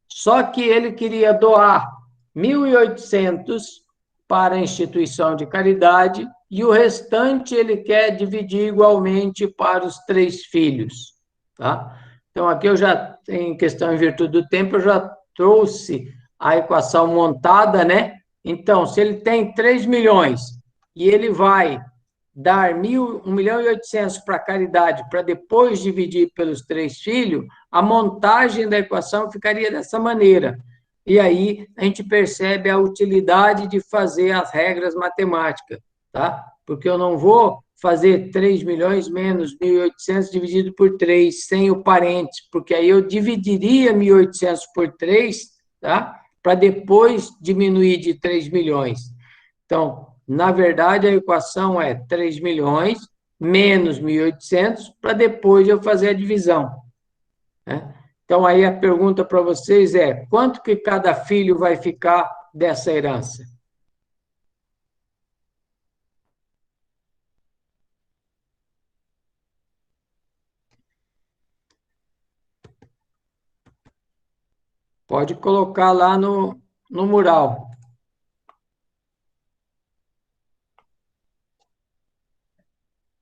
Speaker 1: Só que ele queria doar 1.800 para a instituição de caridade e o restante ele quer dividir igualmente para os 3 filhos, tá? Então, aqui eu já, em questão em virtude do tempo, eu já trouxe a equação montada, né? Então, se ele tem 3 milhões e ele vai dar 1.800.000 para a caridade para depois dividir pelos 3 filhos, a montagem da equação ficaria dessa maneira. E aí a gente percebe a utilidade de fazer as regras matemáticas, tá? Porque eu não vou fazer 3 milhões menos 1.800 dividido por 3 sem o parênteses, porque aí eu dividiria 1.800 por 3, tá? Para depois diminuir de 3 milhões. Então, na verdade, a equação é 3 milhões menos 1.800 para depois eu fazer a divisão, né? Então, aí a pergunta para vocês é, quanto que cada filho vai ficar dessa herança? Pode colocar lá no mural.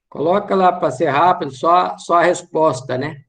Speaker 1: Coloca lá para ser rápido, só a resposta, né?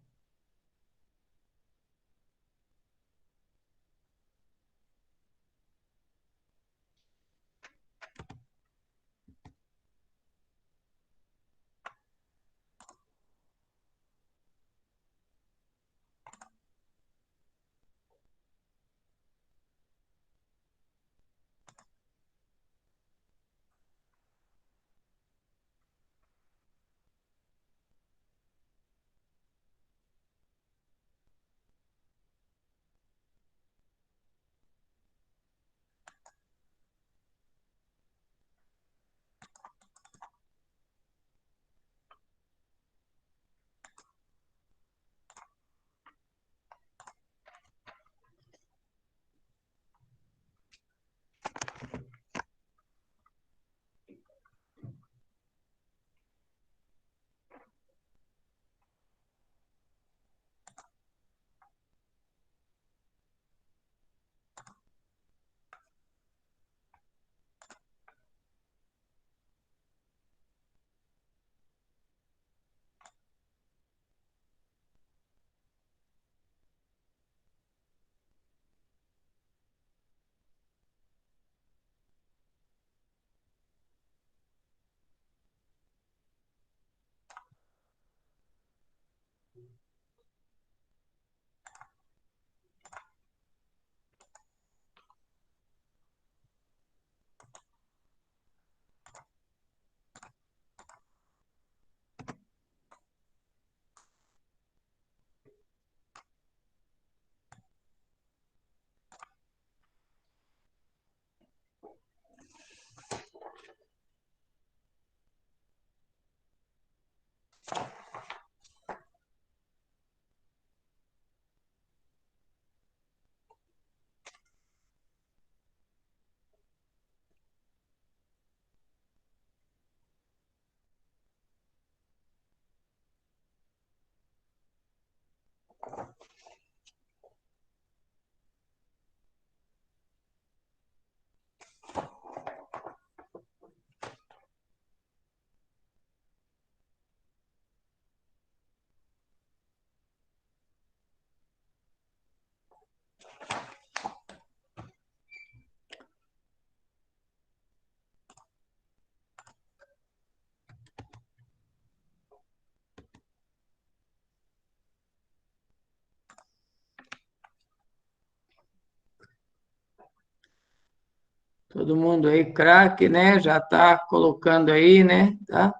Speaker 1: Todo mundo aí, craque, né? Já está colocando aí, né? Tá?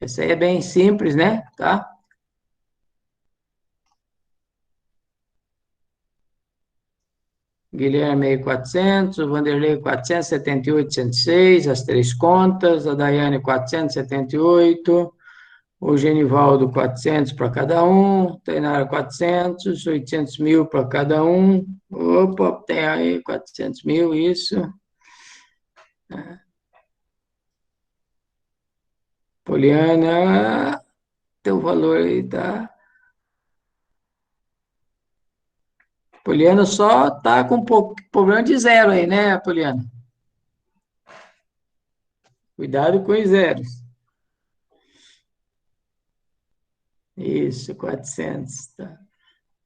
Speaker 1: Essa aí é bem simples, né? Tá? Guilherme aí 400, o Vanderlei 478, 106, as três contas, a Daiane 478, o Genivaldo 400 para cada um, Tainara 400, 800 mil para cada um. Opa, tem aí 400 mil, isso. Poliana, teu valor aí tá. Poliana só tá com um pouco, problema de zero aí, né, Poliana? Cuidado com os zeros. Isso, 400, tá.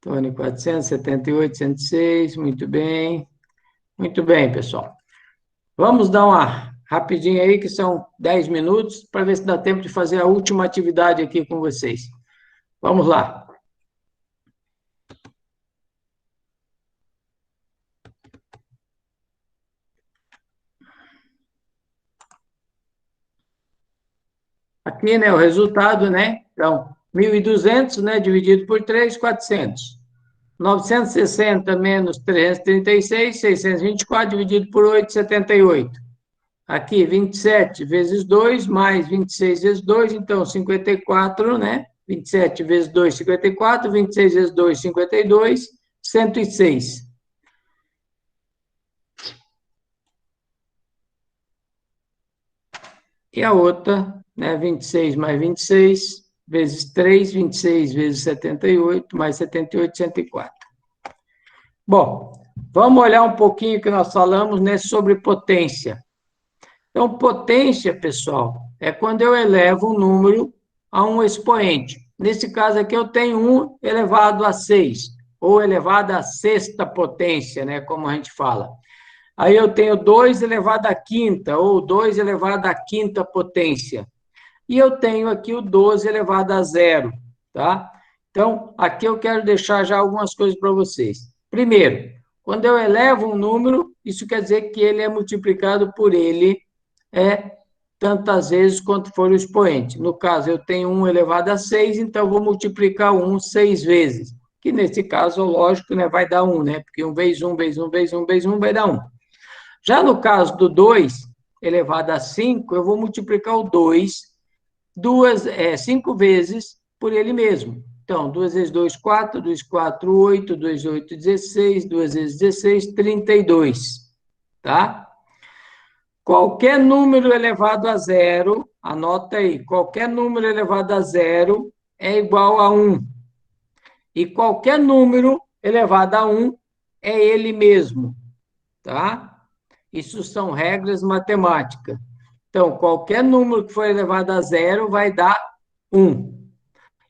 Speaker 1: Tony, 478, 106, muito bem. Muito bem, pessoal. Vamos dar uma rapidinha aí, que são 10 minutos, para ver se dá tempo de fazer a última atividade aqui com vocês. Vamos lá. Aqui, né, o resultado, né? Então, 1.200, né, dividido por 3, 400. 960 menos 336, 624, dividido por 8, 78. Aqui, 27 vezes 2, mais 26 vezes 2, então 54, né? 27 vezes 2, 54, 26 vezes 2, 52, 106. E a outra, né? 26 mais 26, vezes 3, 26 vezes 78, mais 78, 104. Bom, vamos olhar um pouquinho que nós falamos, né, sobre potência. Então, potência, pessoal, é quando eu elevo um número a um expoente. Nesse caso aqui, eu tenho 1 elevado a 6, ou elevado à sexta potência, né, como a gente fala. Aí eu tenho 2 elevado à quinta, ou 2 elevado à quinta potência. E eu tenho aqui o 12 elevado a zero, tá? Então, aqui eu quero deixar já algumas coisas para vocês. Primeiro, quando eu elevo um número, isso quer dizer que ele é multiplicado por ele tantas vezes quanto for o expoente. No caso, eu tenho 1 elevado a 6, então eu vou multiplicar 1 6 vezes, que nesse caso, lógico, né, vai dar 1, né? Porque 1 vezes 1, vezes 1, vezes 1, vezes 1 vai dar 1. Já no caso do 2 elevado a 5, eu vou multiplicar o 2 5 vezes por ele mesmo. Então, 2 vezes 2, 4, 2, 4, 8, 2, 8, 16, 2 vezes 16, 32, tá? Qualquer número elevado a zero, anota aí, qualquer número elevado a zero é igual a 1. E qualquer número elevado a 1 é ele mesmo, tá? Isso são regras matemáticas. Então, qualquer número que for elevado a zero vai dar 1.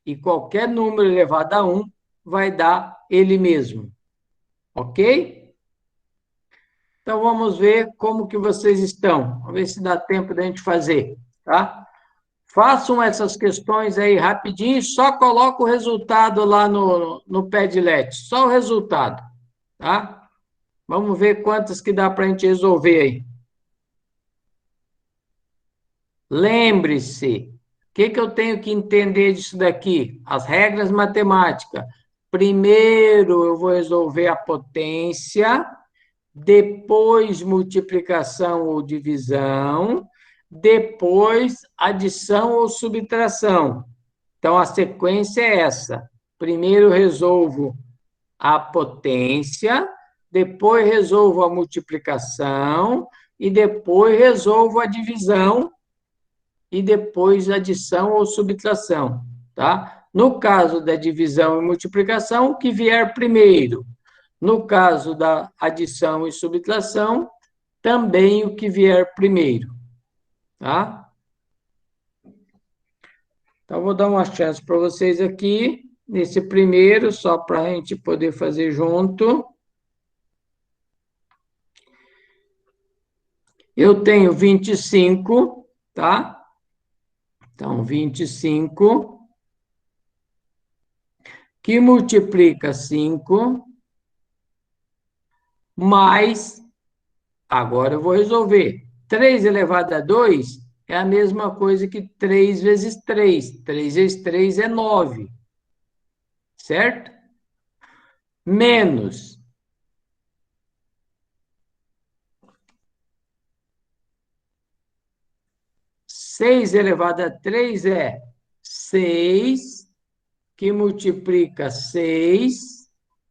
Speaker 1: E qualquer número elevado a 1 vai dar ele mesmo. Ok? Então, vamos ver como que vocês estão. Vamos ver se dá tempo da gente fazer, tá? Façam essas questões aí rapidinho, só coloca o resultado lá no Padlet, só o resultado, tá? Vamos ver quantas que dá para a gente resolver aí. Lembre-se, o que eu tenho que entender disso daqui? As regras matemáticas. Primeiro, eu vou resolver a potência, depois multiplicação ou divisão, depois adição ou subtração. Então, a sequência é essa. Primeiro resolvo a potência, depois resolvo a multiplicação, e depois resolvo a divisão, e depois adição ou subtração, tá? No caso da divisão e multiplicação, o que vier primeiro. No caso da adição e subtração, também o que vier primeiro, tá? Então, vou dar uma chance para vocês aqui, nesse primeiro, só para a gente poder fazer junto. Eu tenho 25, tá? Então, 25, que multiplica 5, mais Agora eu vou resolver. 3 elevado a 2 é a mesma coisa que 3 vezes 3. 3 vezes 3 é 9. Certo? Menos 6 elevado a 3 é 6, que multiplica 6,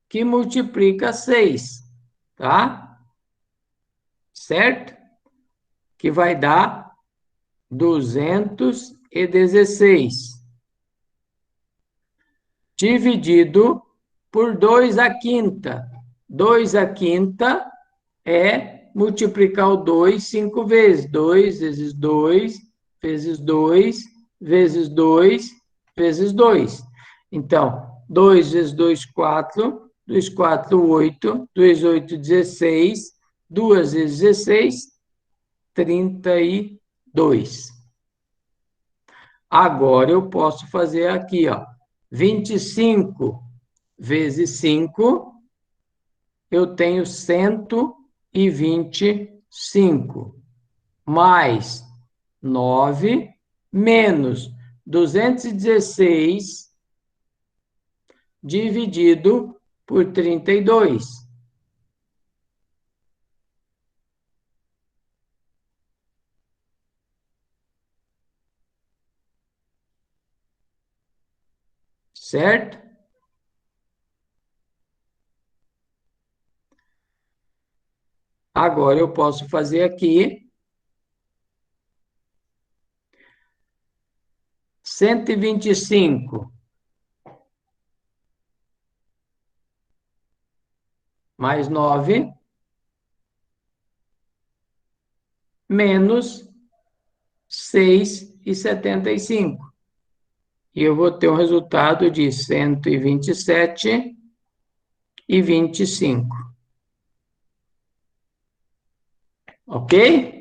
Speaker 1: que multiplica 6, tá? Certo? Que vai dar 216. Dividido por 2 à quinta. 2 à quinta é multiplicar o 2 5 vezes. 2 vezes 2, vezes 2, vezes 2, vezes 2. Então, 2 vezes 2, 4. 2, 4, 8. 2, 8, 16. 2 vezes 16, 32. Agora eu posso fazer aqui, ó, 25 vezes 5, eu tenho 125, mais 9, menos 216, dividido por 32. Certo? Agora eu posso fazer aqui 125 mais 9, menos 6,75. E eu vou ter um resultado de 127,25. Ok?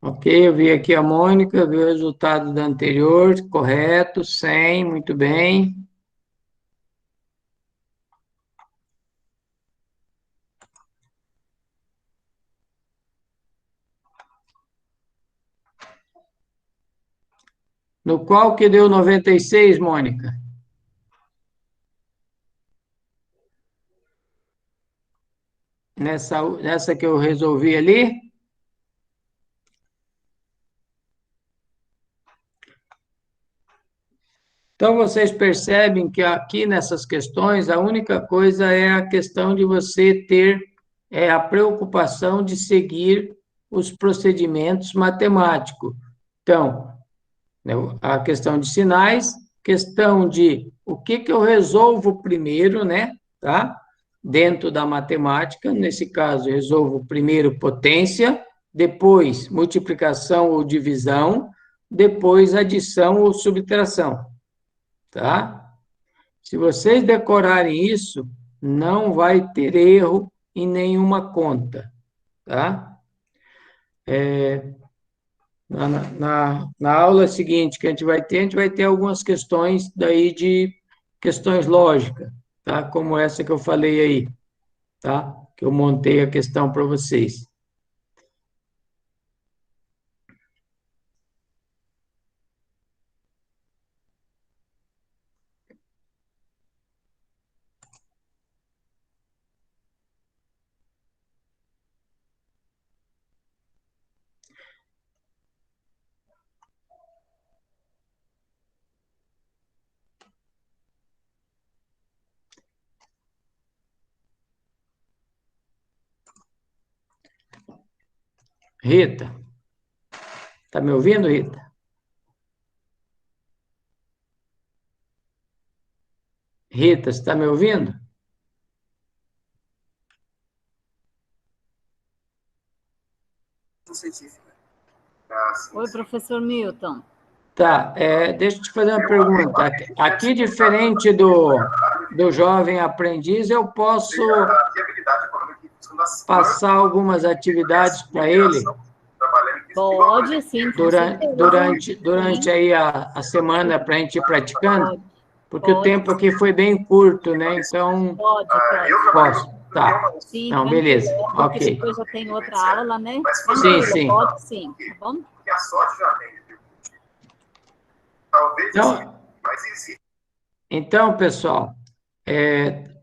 Speaker 1: Ok, eu vi aqui a Mônica, vi o resultado da anterior, correto, 100, muito bem. No qual que deu 96, Mônica? Nessa que eu resolvi ali? Então, vocês percebem que aqui nessas questões, a única coisa é a questão de você ter a preocupação de seguir os procedimentos matemáticos. Então, né, a questão de sinais, questão de o que eu resolvo primeiro, né? Tá? Dentro da matemática, nesse caso, eu resolvo primeiro potência, depois multiplicação ou divisão, depois adição ou subtração. Tá? Se vocês decorarem isso, não vai ter erro em nenhuma conta, tá? Na aula seguinte que a gente vai ter algumas questões daí de questões lógicas, tá? Como essa que eu falei aí, tá? Que eu montei a questão para vocês. Rita. Está me ouvindo, Rita? Rita, você está me ouvindo?
Speaker 18: Oi, professor Milton.
Speaker 1: Tá, deixa eu te fazer uma pergunta. Aqui, diferente do jovem aprendiz, eu posso passar algumas atividades para ele?
Speaker 18: Pode, sim.
Speaker 1: Durante aí a semana para a gente ir praticando? Porque o tempo aqui foi bem curto, né? Então, posso. Tá.
Speaker 18: Sim,
Speaker 1: não, beleza.
Speaker 18: Porque
Speaker 1: Ok.
Speaker 18: depois já tem outra aula, né?
Speaker 1: Sim, sim.
Speaker 18: Pode sim, tá bom?
Speaker 1: Então, pessoal,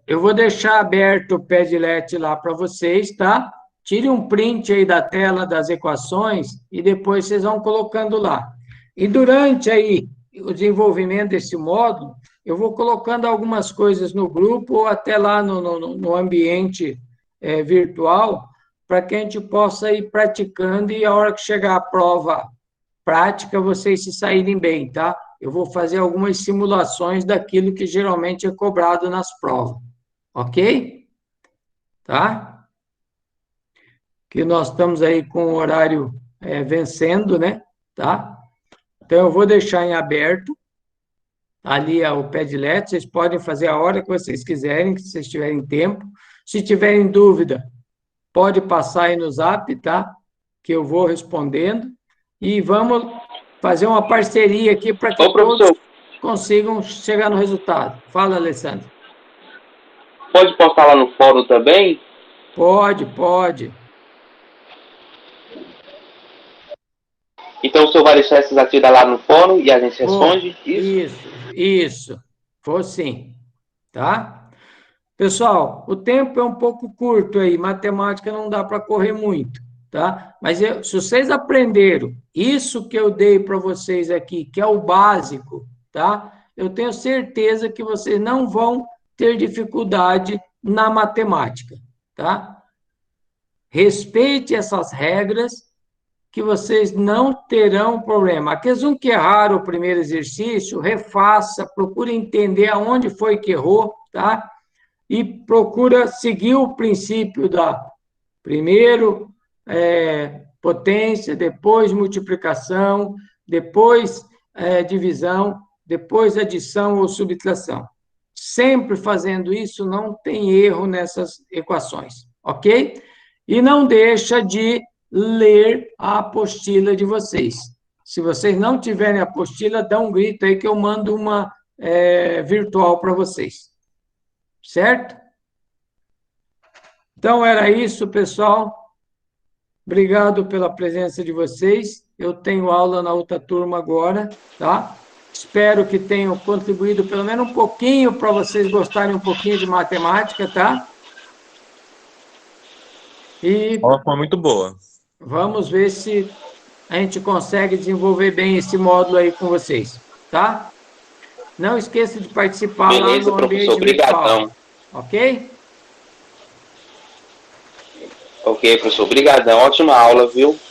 Speaker 1: eu vou deixar aberto o Padlet lá para vocês, tá? Tire um print aí da tela das equações e depois vocês vão colocando lá. E durante aí o desenvolvimento desse módulo, eu vou colocando algumas coisas no grupo ou até lá no ambiente virtual, para que a gente possa ir praticando e a hora que chegar a prova prática, vocês se saírem bem, tá? Eu vou fazer algumas simulações daquilo que geralmente é cobrado nas provas, ok? Tá? Que nós estamos aí com o horário vencendo, né? Tá? Então, eu vou deixar em aberto ali o Padlet, vocês podem fazer a hora que vocês quiserem, se vocês tiverem tempo. Se tiverem dúvida, pode passar aí no Zap, tá? Que eu vou respondendo. E vamos fazer uma parceria aqui para que todos consigam chegar no resultado. Fala, Alessandro.
Speaker 3: Pode postar lá no fórum também?
Speaker 1: Pode.
Speaker 3: Então o senhor vai deixar essas atividades lá no fórum e a gente responde?
Speaker 1: Isso. Vou sim. Tá? Pessoal, o tempo é um pouco curto aí, matemática não dá para correr muito, tá? Mas se vocês aprenderam isso que eu dei para vocês aqui, que é o básico, tá? Eu tenho certeza que vocês não vão ter dificuldade na matemática, tá? Respeite essas regras, que vocês não terão problema. Aqueles que erraram o primeiro exercício, refaça, procure entender aonde foi que errou, tá? E procura seguir o princípio da primeiro potência, depois multiplicação, depois divisão, depois adição ou subtração. Sempre fazendo isso, não tem erro nessas equações, ok? E não deixa de ler a apostila de vocês. Se vocês não tiverem apostila, dá um grito aí que eu mando uma virtual para vocês. Certo? Então, era isso, pessoal. Obrigado pela presença de vocês. Eu tenho aula na outra turma agora, tá? Espero que tenham contribuído pelo menos um pouquinho para vocês gostarem um pouquinho de matemática, tá? E
Speaker 19: A aula foi muito boa.
Speaker 1: Vamos ver se a gente consegue desenvolver bem esse módulo aí com vocês, tá? Não esqueça de participar
Speaker 3: Beleza,
Speaker 1: lá no ambiente
Speaker 3: professor,
Speaker 1: virtual.
Speaker 3: brigadão.
Speaker 1: Ok?
Speaker 3: Ok, professor, brigadão. Ótima aula, viu?